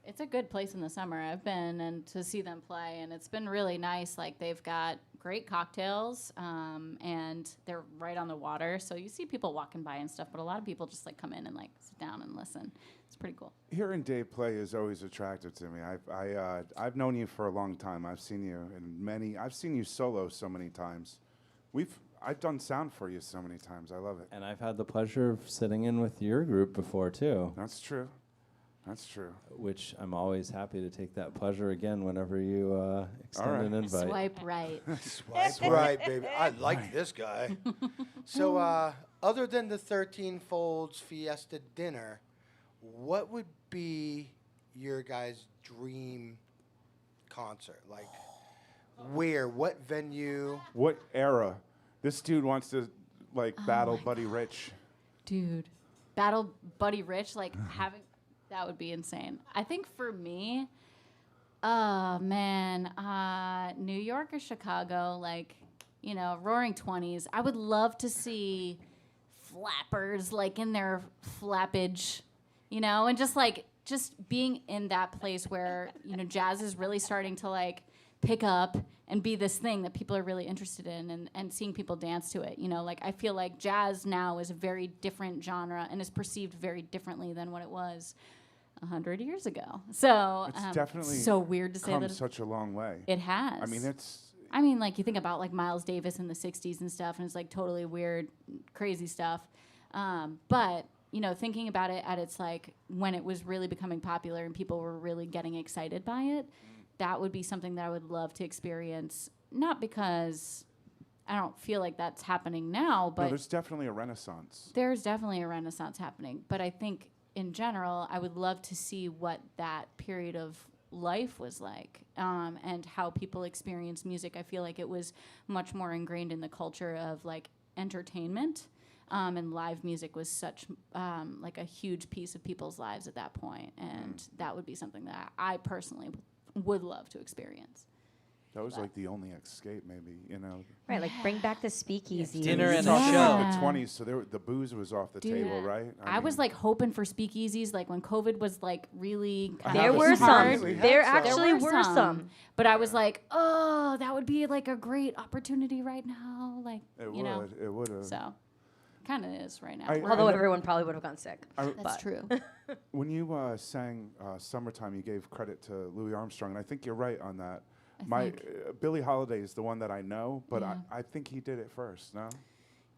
It's a good place in the summer. I've been and to see them play, and it's been really nice. Like they've got great cocktails, and they're right on the water, so you see people walking by and stuff. But a lot of people just like come in and like sit down and listen. It's pretty cool. Hearing Dave play is always attractive to me. I've known you for a long time. I've seen you in many. I've seen you solo so many times. I've done sound for you so many times. I love it. And I've had the pleasure of sitting in with your group before too. That's true. That's true. Which I'm always happy to take that pleasure again whenever you extend right. an invite. Swipe right. Swipe right, baby. I like this guy. So, other than the 13 Folds Fiesta dinner, what would be your guys' dream concert? Like, where? What venue? What era? This dude wants to battle Buddy Rich. Dude, battle Buddy Rich, like having that would be insane. I think for me, Oh man, New York or Chicago, like, Roaring 20s. I would love to see flappers like in their flappage, and just being in that place where jazz is really starting to like pick up and be this thing that people are really interested in, and seeing people dance to it. Like I feel like jazz now is a very different genre and is perceived very differently than what it was 100 years ago. So it's definitely so weird to say come that such a long way. it has. I mean, like you think about like Miles Davis in the 60s and stuff, and it's like totally weird, crazy stuff. But thinking about it at its like when it was really becoming popular and people were really getting excited by it, that would be something that I would love to experience. Not because I don't feel like that's happening now, but there's definitely a renaissance. There's definitely a renaissance happening. But I think in general, I would love to see what that period of life was like, and how people experience music. I feel like it was much more ingrained in the culture of like entertainment, and live music was such like a huge piece of people's lives at that point, and that would be something that I personally would love to experience. That was like the only escape, maybe, Right, like bring back the speakeasy. Dinner and talking a show. about the 20s, so the booze was off the table, right? I was like hoping for speakeasies, like when COVID was like really kind There of were hard. some. There actually were some. But I was like, oh, that would be like a great opportunity right now, like It would have. So, kind of is right now. Although everyone probably would have gone sick. That's true. When you sang "Summertime," you gave credit to Louis Armstrong, and I think you're right on that. Billie Holiday is the one that I know, but I think he did it first. No.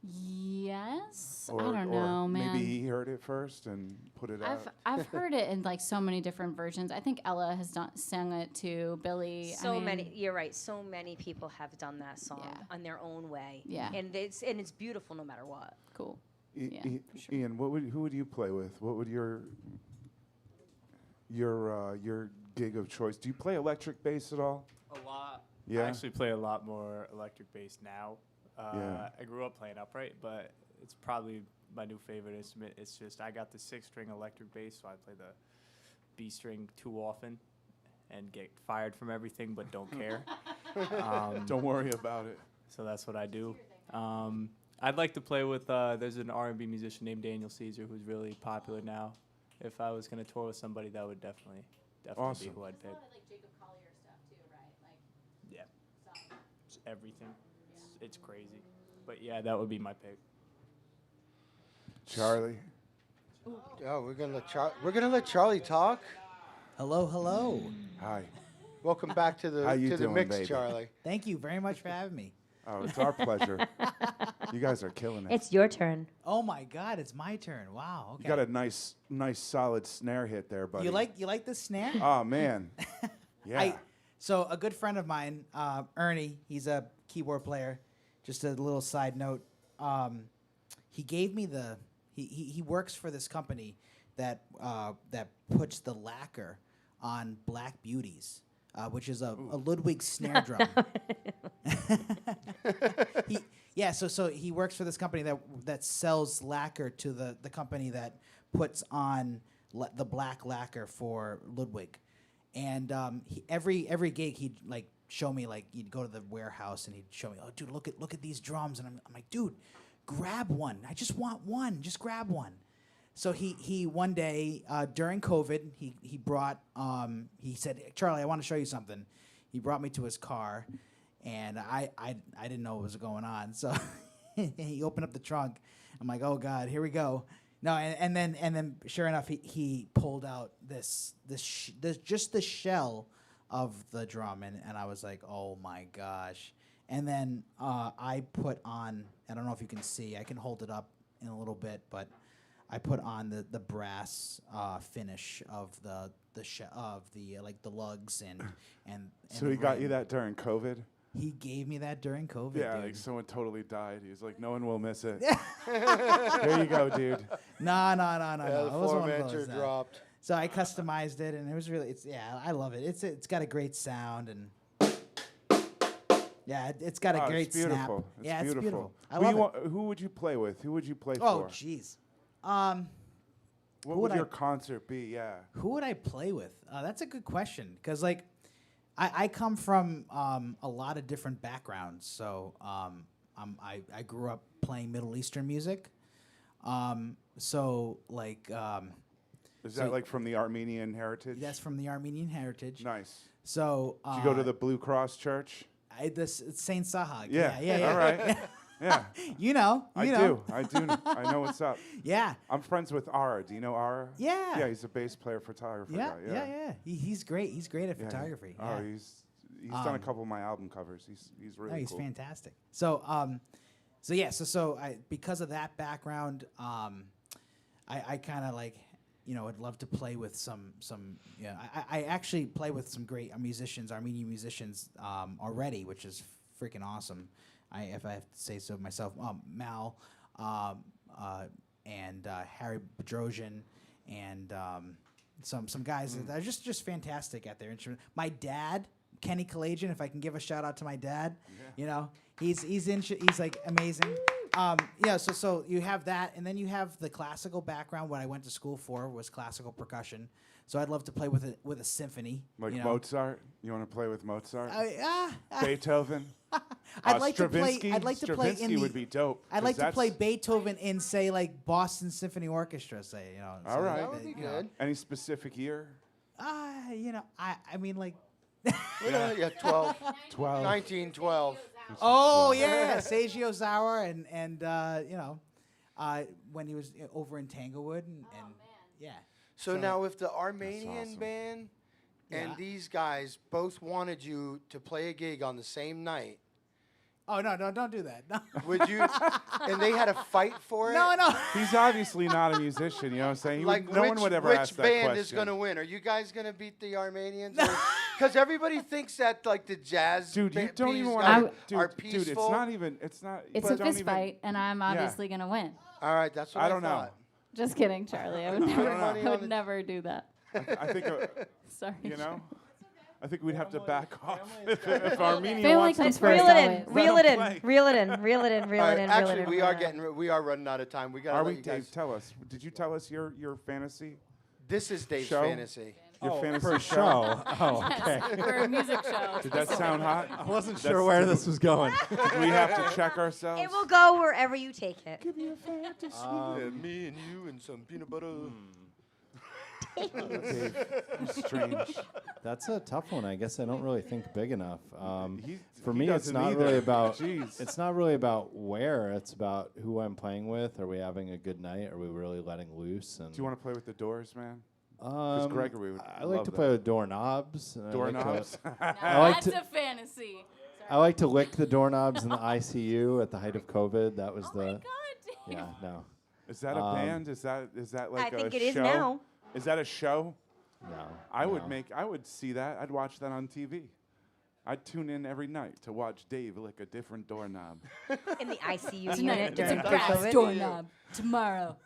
Yes, or, I don't know, man. Maybe he heard it first and put it out. I've heard it in like so many different versions. I think Ella has sang it too. Billy. Many. You're right. So many people have done that song on their own way. Yeah. And it's beautiful no matter what. Cool. Ian, who would you play with? What would your gig of choice? Do you play electric bass at all? A lot. Yeah. I actually play a lot more electric bass now. I grew up playing upright, but it's probably my new favorite instrument. It's just I got the 6-string electric bass, so I play the B string too often and get fired from everything, but don't care. Don't worry about it. So that's what I do. I'd like to play with. There's an R&B musician named Daniel Caesar who's really popular now. If I was gonna tour with somebody, that would definitely awesome. be who I'd pick. Yeah, it's everything. It's crazy, but yeah, that would be my pick. Charlie. Oh, we're gonna let Charlie talk. Hello. Hi. Welcome back to the mix, baby? Charlie. Thank you very much for having me. Oh, it's our pleasure. You guys are killing it. It's your turn. Oh my God, it's my turn. Wow. Okay. You got a nice solid snare hit there, buddy. You like the snare? Oh man. Yeah. So a good friend of mine, Ernie, he's a keyboard player. Just a little side note. He gave me he works for this company that puts the lacquer on Black Beauties, which is a Ludwig snare drum. So he works for this company that sells lacquer to the company that puts on the black lacquer for Ludwig. And every gig he'd like show me, like he'd go to the warehouse and he'd show me, oh dude, look at these drums, and I'm like, dude, grab one. I just want one. Just grab one. So he one day during COVID he brought he said, Charlie, I want to show you something. He brought me to his car, and I didn't know what was going on. So he opened up the trunk. I'm like, oh God, here we go. No, and then sure enough, he pulled out this just the shell of the drum, and I was like, oh my gosh. And then I put on, I don't know if you can see, I can hold it up in a little bit, but I put on the brass finish of the like the lugs and So he got you that during COVID? He gave me that during COVID. Yeah, dude. like someone totally died. He was like, no one will miss it. There you go, dude. No. The Floormancer dropped. So I customized it, and it was really, I love it. It's got a great sound, and yeah, it's got a great it's beautiful. snap. Yeah, beautiful. It's beautiful. I love it. Who would you play with? Who would you play for? Oh, jeez. What would your concert be? Yeah. Who would I play with? That's a good question, because like I come from a lot of different backgrounds. So I grew up playing Middle Eastern music. So like. Is that like from the Armenian heritage? That's from the Armenian heritage. Nice. So did you go to the Blue Cross Church? It's Saint Sahag. Yeah. Yeah. All right. Yeah. You know. I do. I know what's up. Yeah. I'm friends with Ara. Do you know Ara? Yeah. Yeah, he's a bass player, photographer. Yeah. Guy. Yeah. He's great. He's great at photography. Oh, Yeah. he's done a couple of my album covers. He's really he's cool. fantastic. So so I because of that background, I kind of like. I'd love to play with some. I actually play with some great Armenian musicians already, which is freaking awesome. If I have to say so myself, Mal, and Harry Bedrosian, and some guys that are just fantastic at their instrument. My dad, Kenny Kalajian, if I can give a shout out to my dad, he's like amazing. So you have that, and then you have the classical background. What I went to school for was classical percussion. So I'd love to play with a symphony. Like Mozart? You want to play with Mozart? Beethoven. I'd like to play in the. Would be dope. I'd like to play Beethoven in, say, like Boston Symphony Orchestra. Say, All right. That would be good. Any specific year? I mean, like. 12. 1912. Oh yeah, Seiji Ozawa and when he was over in Tanglewood and yeah. So now, if the Armenian band and these guys both wanted you to play a gig on the same night. Oh no! Don't do that. No. Would you? And they had a fight for it. No. He's obviously not a musician. You know what I'm saying? No one would ever ask that question. Which band is going to win? Are you guys going to beat the Armenians? Because everybody thinks that like the jazz. Dude, you don't even want to. Are peaceful. Dude, it's not even. It's not. It's a fist fight, and I'm obviously going to win. All right, that's what I don't thought. know. Just kidding, Charlie. I would never do that. I think. Sorry. I think we'd have to back off if Armenia Family wants comes to first. Reel it in. Actually, we are running out of time. We got. Are we, Dave? Tell us. Did you tell us your fantasy? This is Dave's show? Fantasy. Your fantasy for a show. Oh, okay. For a music show. Did that sound hot? I wasn't sure where this was going. Did we have to check ourselves? It will go wherever you take it. Give me a fantasy. Me and you and some peanut butter. Dave, strange. That's a tough one. I guess I don't really think big enough. For he me, it's doesn't not either. really about. Jeez. It's not really about where. It's about who I'm playing with. Are we having a good night? Are we really letting loose? And Do you want to play with the Doors, man? Because Gregory would. I like to play with doorknobs. and Doorknobs. That's a fantasy. I like to lick the doorknobs in the ICU at the height of COVID. That was my God, Dave. Yeah, no. Is that a band? Is that like a show? I think it is now. Is that a show? No. I would see that. I'd watch that on TV. I'd tune in every night to watch Dave lick a different doorknob. In the ICU Tonight, unit it's during a brass COVID. doorknob. Tomorrow.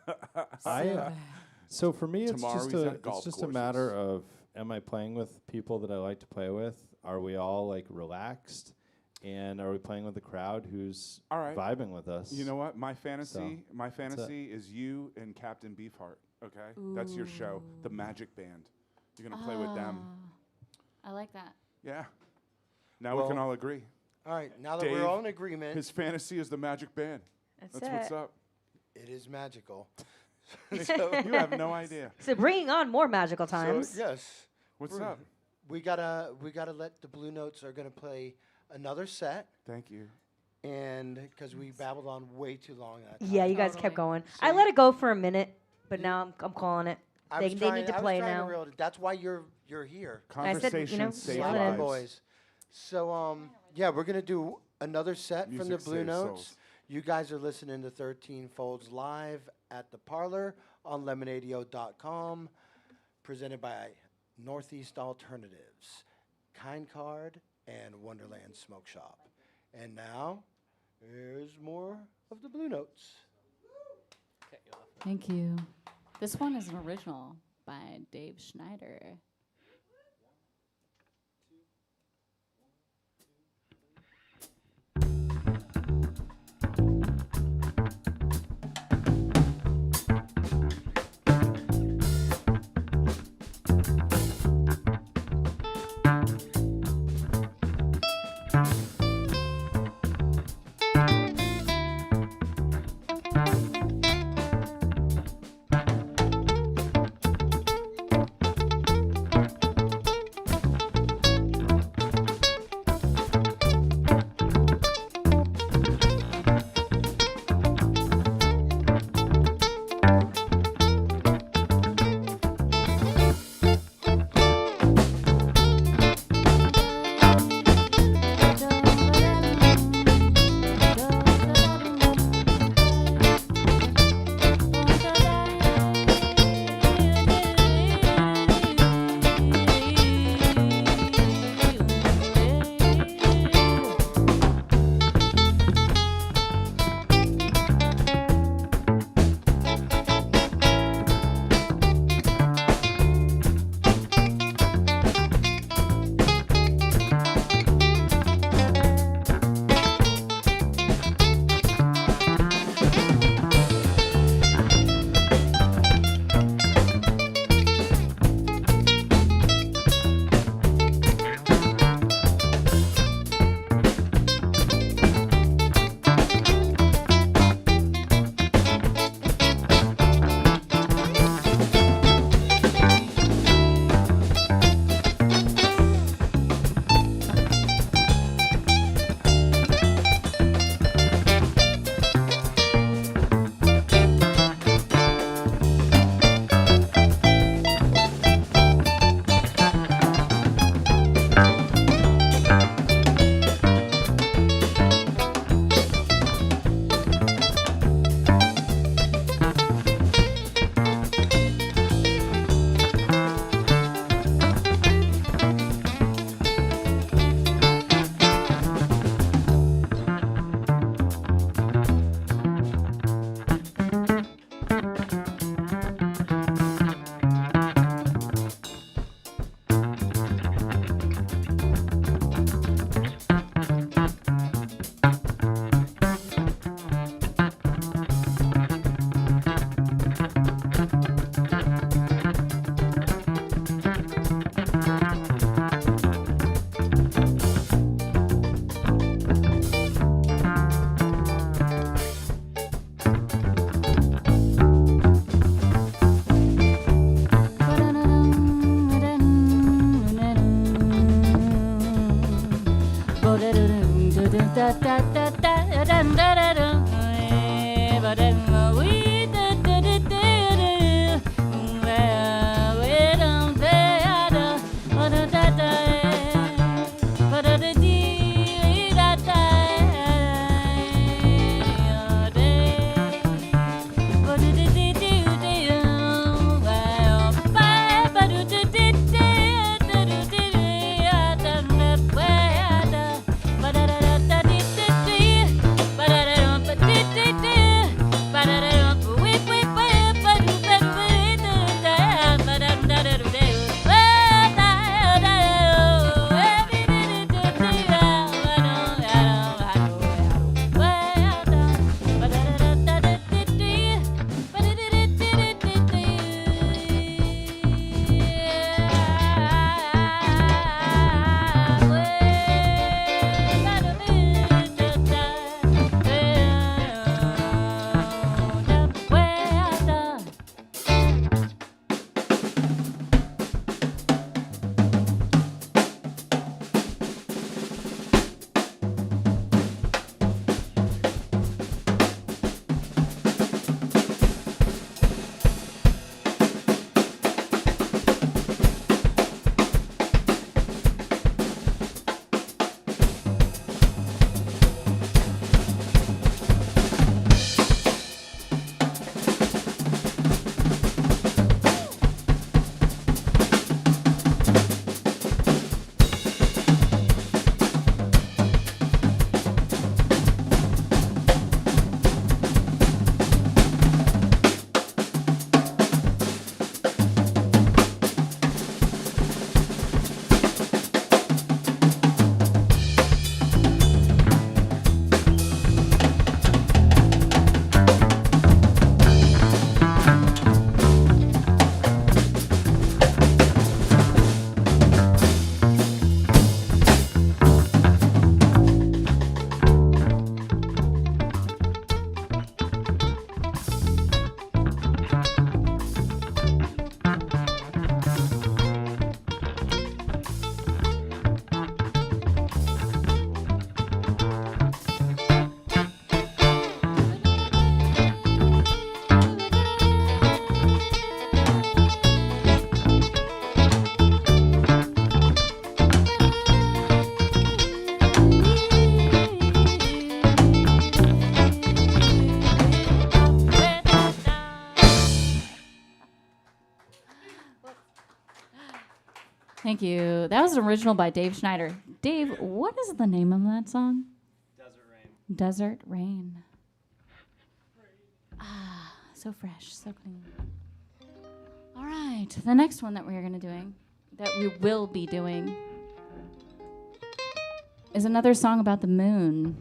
So for me, it's Tomorrow just he's a at golf it's just a courses. matter of, am I playing with people that I like to play with? Are we all like relaxed? And are we playing with a crowd who's All right. vibing with us? You know what? My fantasy it. is you and Captain Beefheart. Okay, that's your show, the Magic Band. You're gonna play with them. I like that. Yeah. Now we can all agree. All right, now that Dave, we're all in agreement. His fantasy is the Magic Band. That's what's up. It is magical. You have no idea. So bringing on more magical times. So, yes. What's up? We gotta let the Blue Notes are gonna play another set. Thank you. And because we babbled on way too long that time. Yeah, you guys kept going. I let it go for a minute, but now I'm calling it. They need to play now. That's why you're here. Conversation save lives. Boys. So yeah, we're gonna do another set Music from the Blue saves Notes. souls. You guys are listening to 13 Folds live at the Parlour on Lemonadio.com, presented by Northeast Alternatives, Kind Card, and Wonderland Smoke Shop. And now, here's more of the Blue Notes. Thank you. This one is an original by Dave Schneider. Thank you. That was an original by Dave Schneider. Dave, what is the name of that song? Desert Rain. Desert Rain. Ah, so fresh, so clean. All right, the next one that we will be doing, is another song about the moon.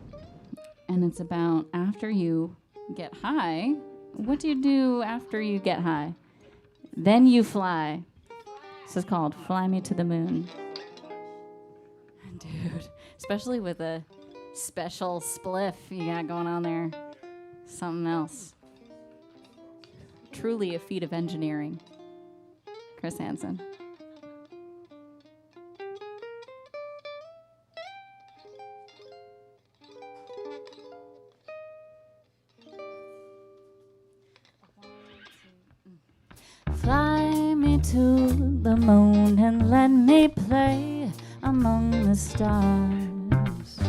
And it's about after you get high, what do you do after you get high? Then you fly. This is called Fly Me to the Moon. Dude, especially with a special spliff you got going on there. Something else. Truly a feat of engineering. Chris Hansen. Fly me to the moon and let me play among the stars.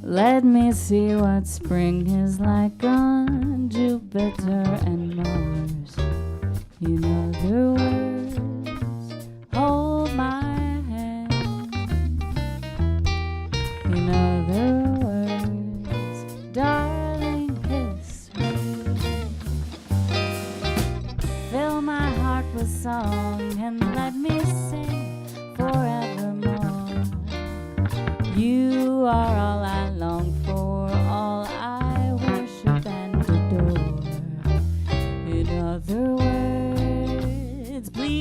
Let me see what spring is like on Jupiter and Mars. You know the words, hold my hand. You know the words, darling, kiss me. Fill my heart with song and let me sing forevermore. You are all I long for, all I worship and adore. In other words, please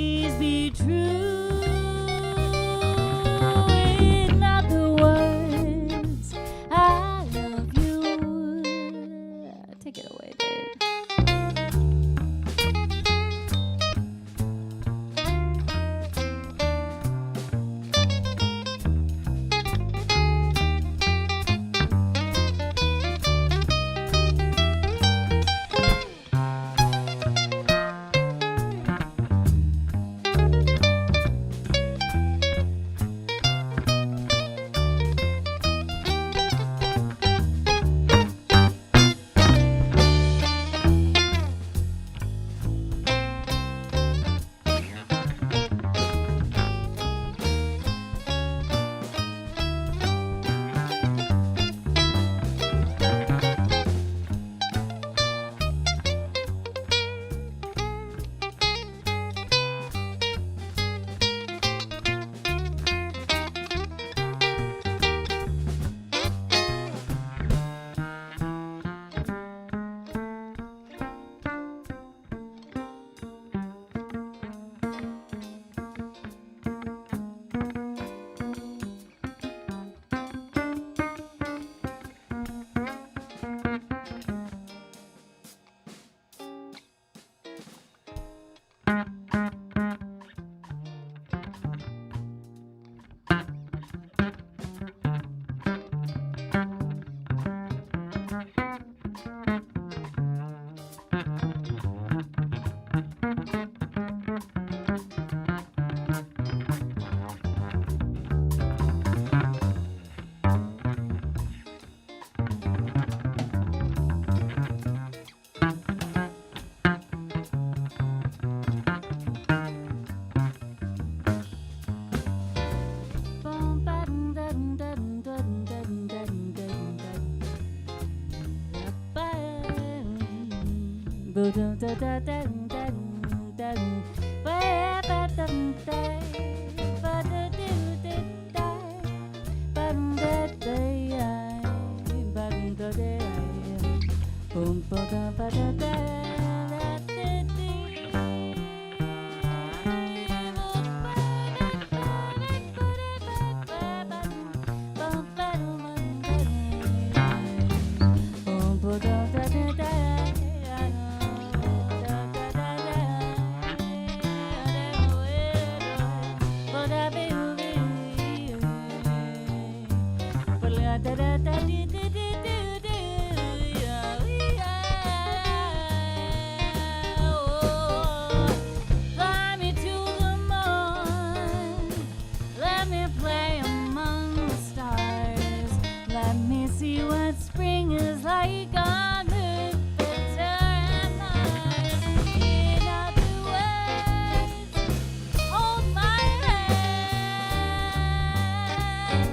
Fly me to the moon. Let me play among the stars. Let me see what spring is like on Jupiter and Mars. In other words, hold my hand.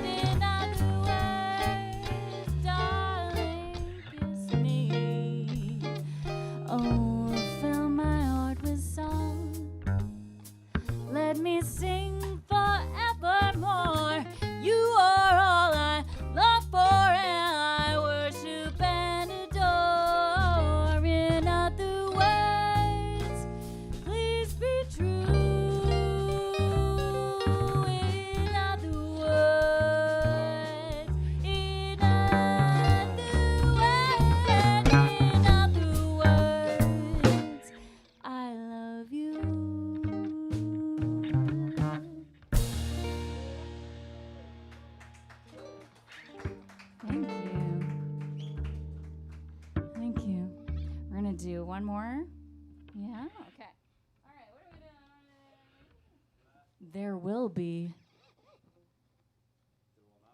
In other words, darling, kiss me. Oh, fill my heart with song. Let me sing forevermore. You are all I love for, and I worship and adore. In other words, please be true. In other words, in other words, I love you. Thank you. Thank you. We're gonna do one more. Yeah. Okay. All right. What are we doing? There will be.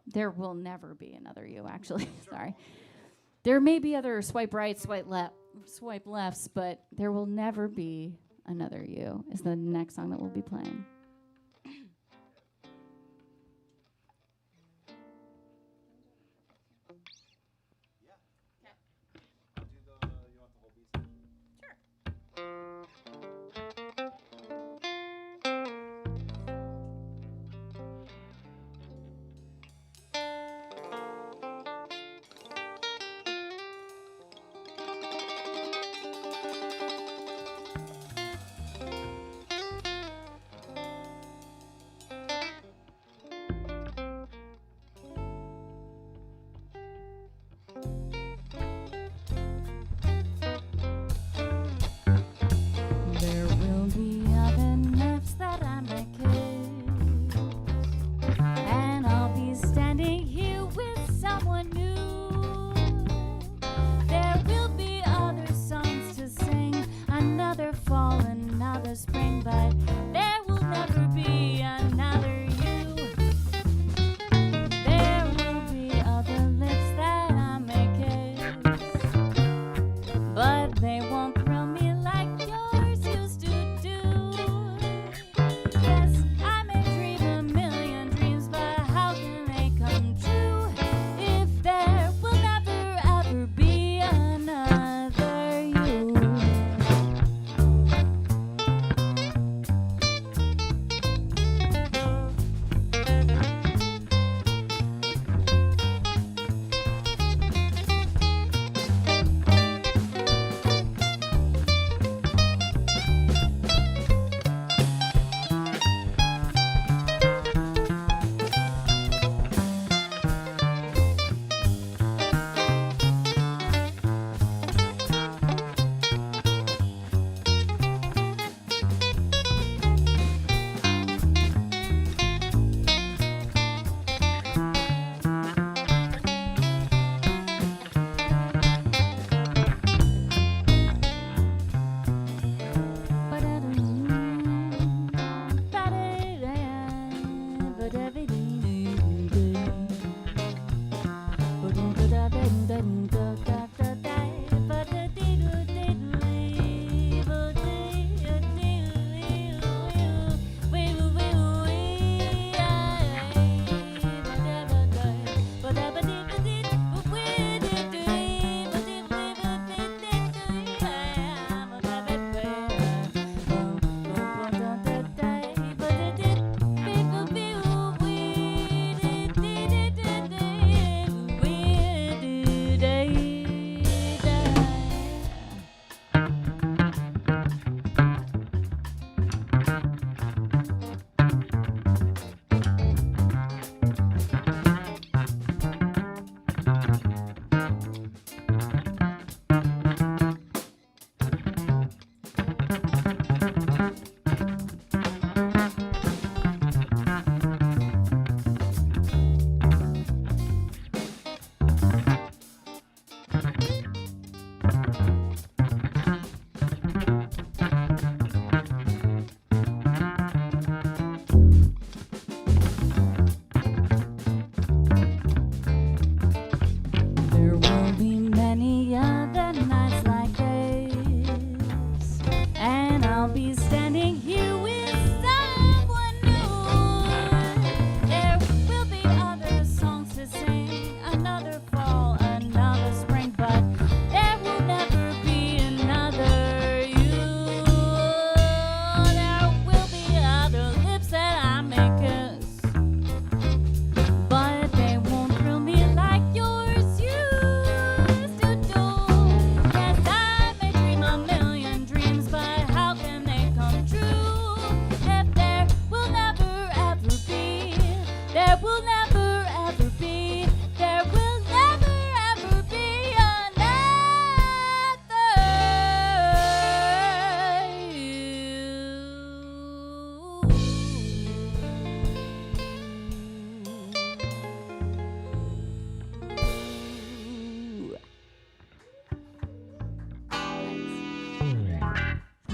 There will never be another you. Actually, sorry. There may be other swipe right, swipe lefts, but there will never be another you. Is the next song that we'll be playing.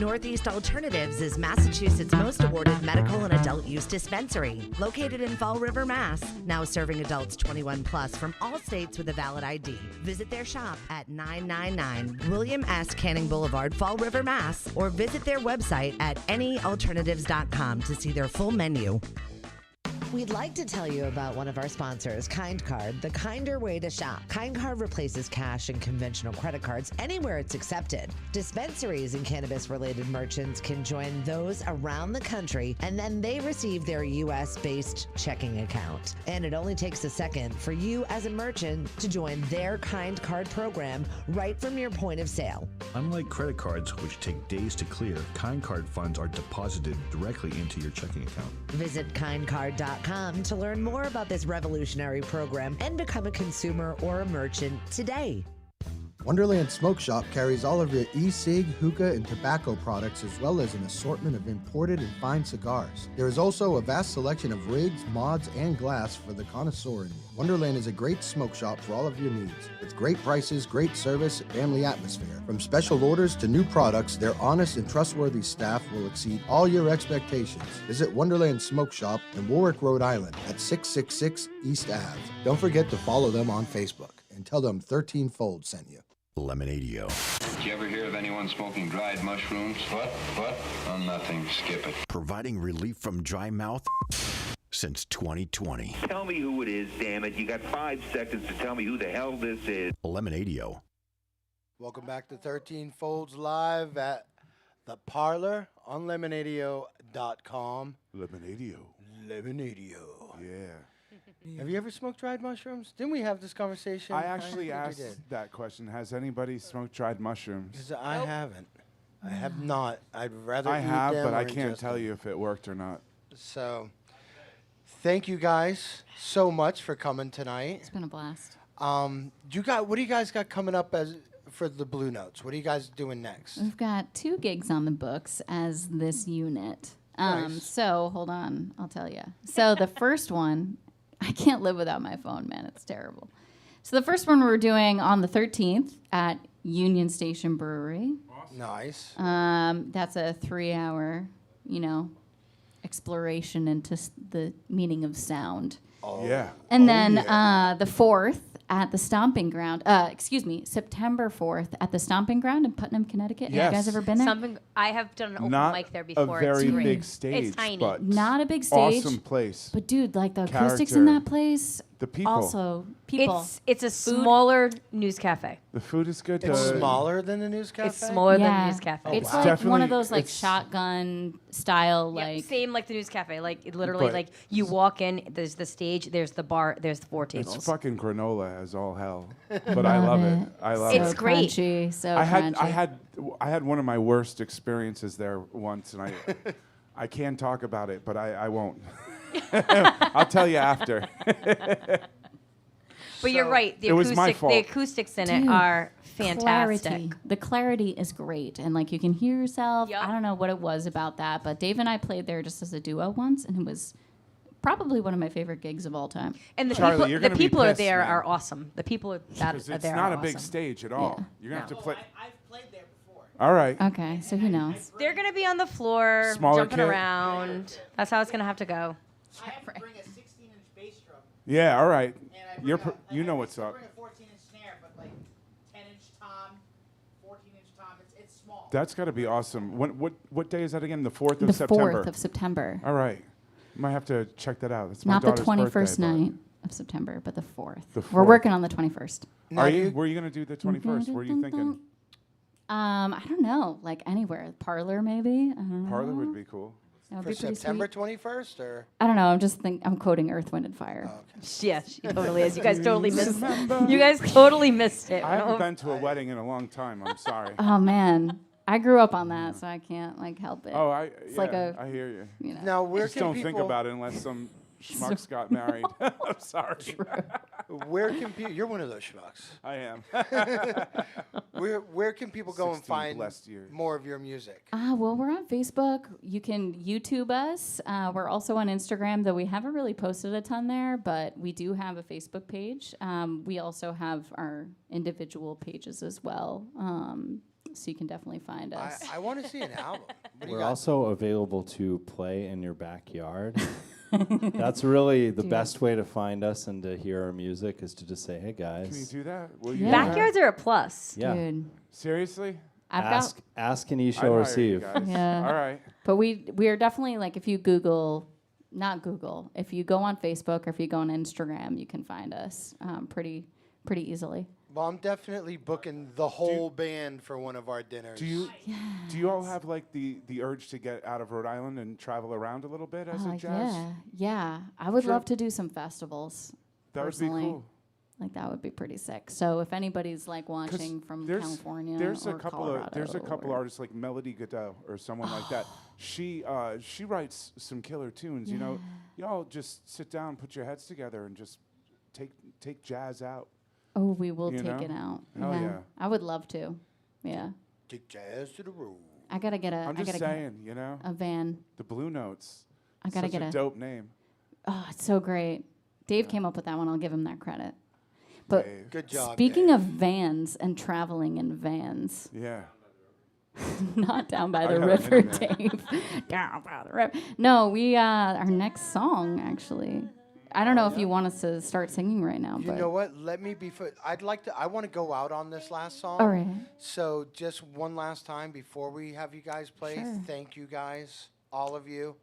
Northeast Alternatives is Massachusetts' most awarded medical and adult use dispensary, located in Fall River, Mass. Now serving adults 21 plus from all states with a valid ID. Visit their shop at 999 William S. Canning Boulevard, Fall River, Mass. Or visit their website at anyalternatives.com to see their full menu. We'd like to tell you about one of our sponsors, Kind Card, the kinder way to shop. Kind Card replaces cash and conventional credit cards anywhere it's accepted. Dispensaries and cannabis-related merchants can join those around the country, and then they receive their U.S.-based checking account. And it only takes a second for you as a merchant to join their Kind Card program right from your point of sale. Unlike credit cards, which take days to clear, Kind Card funds are deposited directly into your checking account. Visit kindcard.com to learn more about this revolutionary program and become a consumer or a merchant today. Wonderland Smoke Shop carries all of your e-cig, hookah, and tobacco products as well as an assortment of imported and fine cigars. There is also a vast selection of rigs, mods, and glass for the connoisseur in you. Wonderland is a great smoke shop for all of your needs. With great prices, great service, and family atmosphere. From special orders to new products, their honest and trustworthy staff will exceed all your expectations. Visit Wonderland Smoke Shop in Warwick, Rhode Island at 666 East Ave. Don't forget to follow them on Facebook and tell them 13 Fold sent you. Lemonadio. Did you ever hear of anyone smoking dried mushrooms? What? Oh, nothing. Skip it. Providing relief from dry mouth since 2020. Tell me who it is, damn it. You got 5 seconds to tell me who the hell this is. Lemonadio. Welcome back to 13 Folds Live at the Parlour on Lemonadio.com. Lemonadio. Lemonadio. Yeah. Have you ever smoked dried mushrooms? Didn't we have this conversation? I actually think we asked did. that question. Has anybody smoked dried mushrooms? 'Cause I haven't. I have not. I'd rather I eat have, them but or I can't ingest tell them. you if it worked or not. So, thank you guys so much for coming tonight. It's been a blast. What do you guys got coming up as for the Blue Notes? What are you guys doing next? We've got 2 gigs on the books as this unit. Nice. So hold on, I'll tell you. So the first one, I can't live without my phone, man. It's terrible. So the first one we're doing on the 13th at Union Station Brewery. Nice. That's a 3-hour, exploration into the meaning of sound. Oh. Yeah. And then the 4th at the Stomping Ground. September 4th at the Stomping Ground in Putnam, Connecticut. Yes. Have you guys ever been there? I have done an open Not mic there before. a very it's great. big stage, It's tiny. but Not a big stage. awesome place. But dude, like the acoustics in that place. The people. Also, people. It's a Food. smaller news cafe. The food is good. It's smaller than the News Cafe? It's smaller than Yeah. the news cafe. It's wow. like one Definitely- of those like it's- shotgun style Yeah, like. same like the news cafe. Like it literally, But- like you walk in, there's the stage, there's the bar, there's the 4 tables. It's fucking granola as all hell, but I love it. I love It's it. great. Crunchy, so I crunchy. had one of my worst experiences there once, and I can talk about it, but I won't. I'll tell you after. But you're right. It was my fault. The acoustics in it Dude, are fantastic. Clarity. The clarity is great, and like you can hear yourself. I don't know what it was about that, but Dave and I played there just as a duo once, and it was probably one of my favorite gigs of all time. And the Charlie, people, you're the gonna be people pissed, there man. are awesome. The people that Because are it's there not are a big awesome. stage at all. Yeah. You're gonna have to play. I've played there before. All right. Okay, so he knows. They're gonna be on the floor, Smaller jumping kit. around. That's how it's gonna have to go. I have to bring a 16-inch bass drum. Yeah. All right. And You know what's I up. bring a 14-inch snare, but like 10-inch tom, 14-inch tom. It's small. That's got to be awesome. What day is that again? The 4th of The September. 4th of September. All right. Might have to check that out. That's my Not the daughter's 21st birthday, but- night of September, but the 4th. The We're 4th. working on the 21st. Are you? Where are you going to do the 21st? Where are you thinking? I don't know, like anywhere. Parlor, maybe. I don't know. Parlor would be cool. That would For be pretty September sweet. 21st, or? I don't know. I'm quoting Earth, Wind, and Fire. Yeah, she totally is. You guys totally missed it. You guys totally missed it. I haven't No. been to a wedding in a long time. I'm sorry. Oh man, I grew up on that, so I can't like help it. Oh, It's like a. I hear you. You know. Now, where Just can don't people, think about it unless some schmucks got married. I'm sorry. Where can people? You're one of those schmucks. I am. Where can people go and 16 find blessed years. more of your music? Well, we're on Facebook. You can YouTube us. We're also on Instagram, though we haven't really posted a ton there, but we do have a Facebook page. We also have our individual pages as well. So you can definitely find us. I want to see an album. What do you We're got? also available to play in your backyard. That's really the best way to find us and to hear our music is to just say, "Hey guys." Can you do that? Will you do Backyards are a plus. Yeah. Dude. Seriously? Ask and ye shall I'd hire you receive. guys. Yeah. All right. But we are definitely like if you Google, not Google, if you go on Facebook or if you go on Instagram, you can find us pretty easily. Well, I'm definitely booking the whole band for one of our dinners. Do you all have like the urge to get out of Rhode Island and travel around a little bit as a jazz? Yeah. I would Sure. love to do some festivals. That would be personally. cool. Like that would be pretty sick. So if anybody's like watching from California there's or a couple Colorado of there's a couple or artists like Melody Godot or someone like that. She writes some killer tunes. You know, y'all just sit down, put your heads together, and just take jazz out. Oh, we will You take know? it out. Hell yeah. I would love to. Yeah. Take jazz to the road. I gotta get a. I'm I just gotta saying, you know. a van. The Blue Notes. I gotta Such get a a dope name. Oh, it's so great. Dave came up with that one. I'll give him that credit. But Good job, speaking of vans and traveling in vans, Yeah. not down by I the got a river, Minuteman. Dave. Down by the river. No, we our next song actually. I don't know if you want us to start singing right now, You but know what? Let me be. I want to go out on this last song. All right. So just one last time before we have you guys play. Sure. Thank you guys, all of you,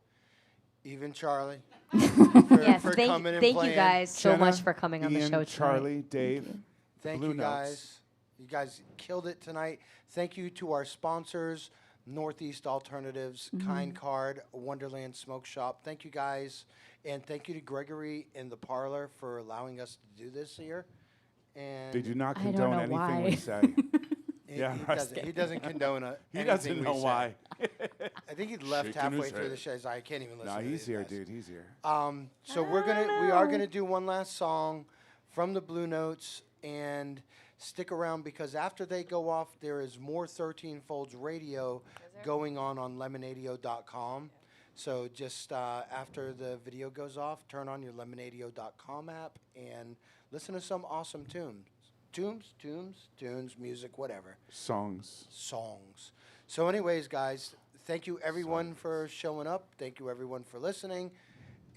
even Charlie. Yes, for thank coming and you playing. guys so Jenna, much for coming on the Ian, show tonight. Charlie, Dave. Thank Blue you Notes. guys. You guys killed it tonight. Thank you to our sponsors, Northeast Alternatives, Kind Card, Wonderland Smoke Shop. Thank you guys. And thank you to Gregory in the Parlor for allowing us to do this here. And They do not I don't condone know anything why. we say. he, he doesn't condone it. He doesn't know why. I think he left Shaking halfway his through head. the show. He's like, I can't even listen Nah, to he's these here, guys. dude. He's here. So we are gonna do one last song from the Blue Notes, and stick around because after they go off, there is more 13 Folds Radio going on Lemonadio.com. So just after the video goes off, turn on your Lemonadio.com app and listen to some awesome tunes, music, whatever. Songs. So anyways, guys, thank you everyone for showing up. Thank you everyone for listening.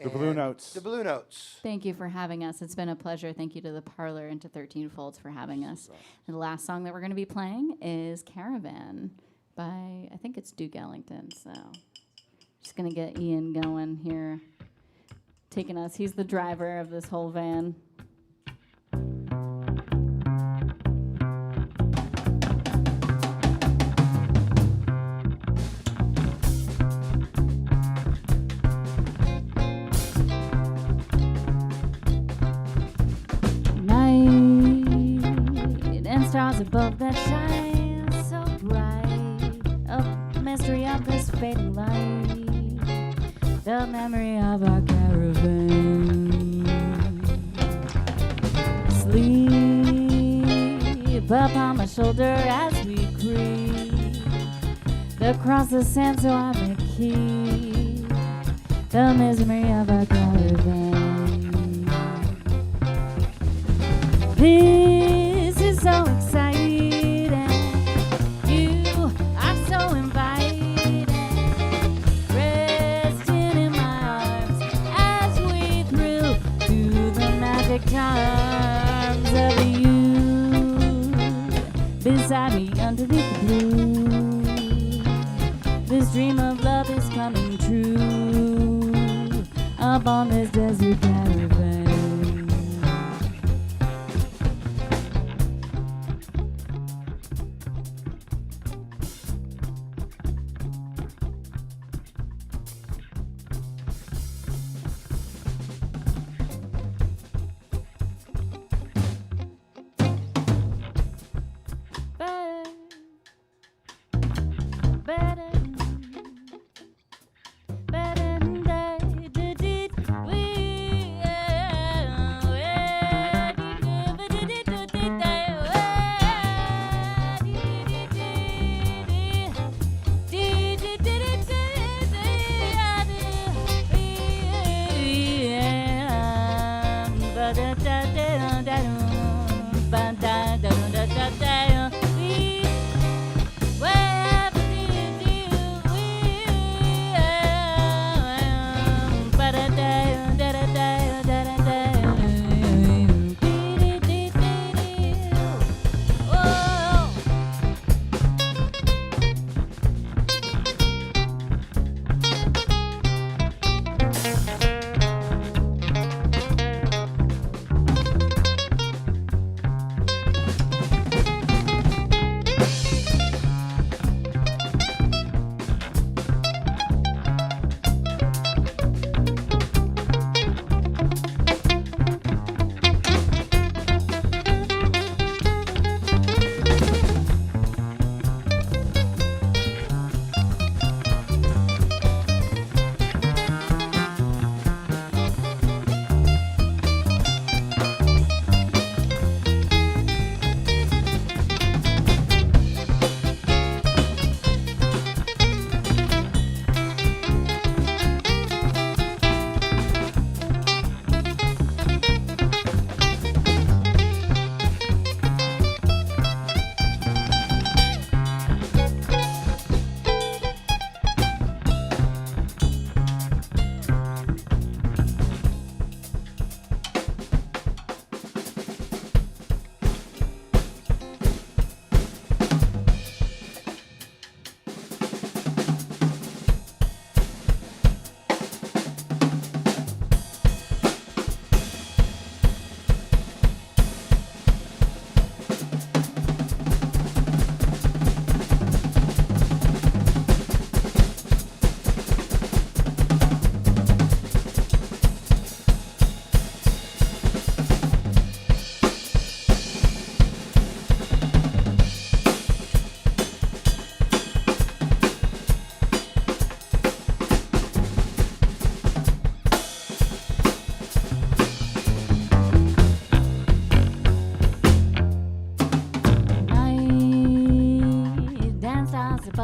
The Blue And Notes. The Blue Notes. thank you for having us. It's been a pleasure. Thank you to the Parlor and to 13 Folds for having us. And the last song that we're going to be playing is Caravan by, I think it's Duke Ellington. So just going to get Ian going here, taking us. He's the driver of this whole van. Night and stars above that shine so bright, a mystery of this fading light, the memory of our caravan. Sleep upon my shoulder as we creep across the sand so I may keep the misery of our caravan. This is so exciting. You are so inviting. Resting in my arms as we thrill to the magic charms of you. Beside me underneath the blue, this dream of love is coming true upon this desert caravan.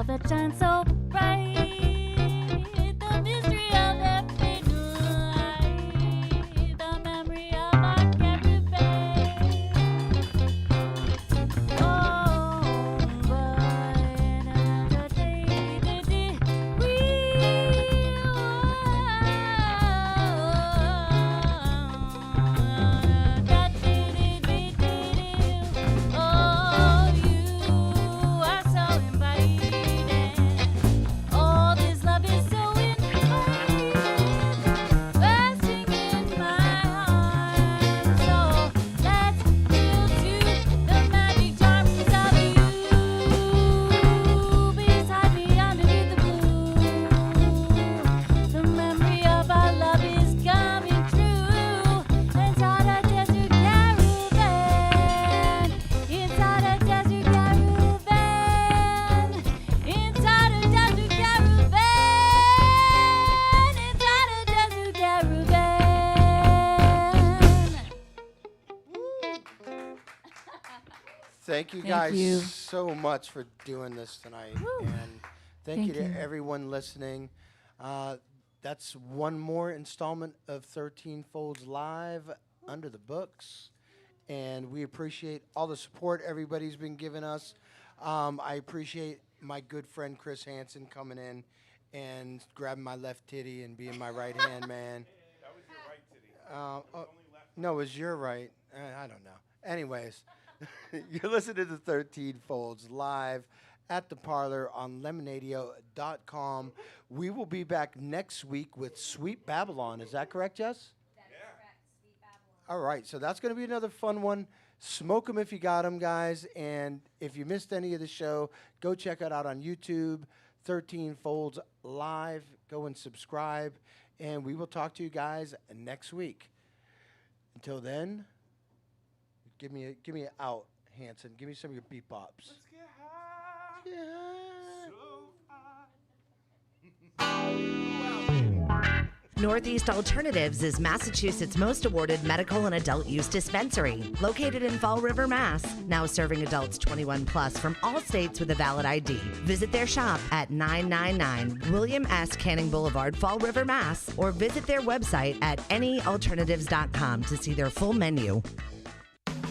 that shine so bright. The mystery of every night. The memory of our caravan. Oh, but another day, the day oh, you are so inviting. Oh, this love is so inviting. Bursting in my heart. So let's feel to the magic charms of you. Beside me underneath the blue. The memory of our love is coming true. Inside a desert caravan. Inside a desert caravan. Inside a desert caravan. Inside a desert caravan. Thank you Thank guys you. so much for doing this tonight. And thank you to everyone listening. That's one more installment of 13 Folds Live under the books. And we appreciate all the support everybody's been giving us. I appreciate my good friend Chris Hansen coming in and grabbing my left titty and being my right hand man. That was your right titty. No, it was your right. I don't know. Anyways, you're listening to 13 Folds live at the Parlour on Lemonadio.com. We will be back next week with Sweet Babylon. Is that correct, Jess? All right, so that's going to be another fun one. Smoke them if you got them, guys. And if you missed any of the show, go check it out on YouTube, 13 Folds Live. Go and subscribe, and we will talk to you guys next week. Until then, give me an out, Hanson. Give me some of your beat bops. Let's get high. Northeast Alternatives is Massachusetts' most awarded medical and adult use dispensary. Located in Fall River, Mass. Now serving adults 21 plus from all states with a valid ID. Visit their shop at 999 William S. Canning Boulevard, Fall River, Mass. Or visit their website at anyalternatives.com to see their full menu.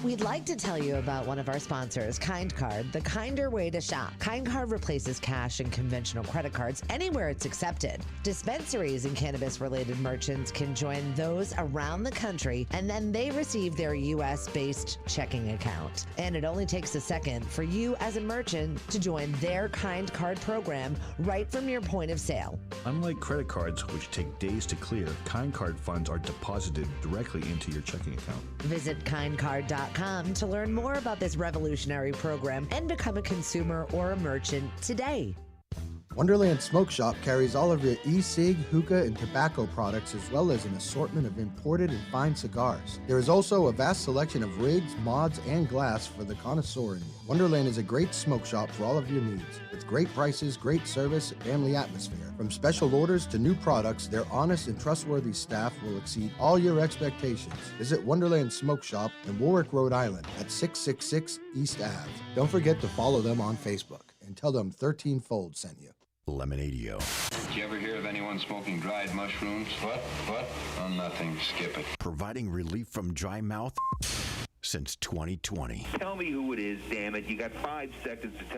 We'd like to tell you about one of our sponsors, Kind Card, the kinder way to shop. Kind Card replaces cash and conventional credit cards anywhere it's accepted. Dispensaries and cannabis-related merchants can join those around the country, and then they receive their U.S.-based checking account. And it only takes a second for you as a merchant to join their Kind Card program right from your point of sale. Unlike credit cards, which take days to clear, Kind Card funds are deposited directly into your checking account. Visit kindcard.com to learn more about this revolutionary program and become a consumer or a merchant today. Wonderland Smoke Shop carries all of your e-cig, hookah, and tobacco products as well as an assortment of imported and fine cigars. There is also a vast selection of rigs, mods, and glass for the connoisseur in you. Wonderland is a great smoke shop for all of your needs. With great prices, great service, and family atmosphere. From special orders to new products, their honest and trustworthy staff will exceed all your expectations. Visit Wonderland Smoke Shop in Warwick, Rhode Island at 666 East Ave. Don't forget to follow them on Facebook and tell them 13 Fold sent you. Lemonadio. Did you ever hear of anyone smoking dried mushrooms? What? Oh, nothing. Skip it. Providing relief from dry mouth since 2020. Tell me who it is, damn it. You got 5 seconds to tell me.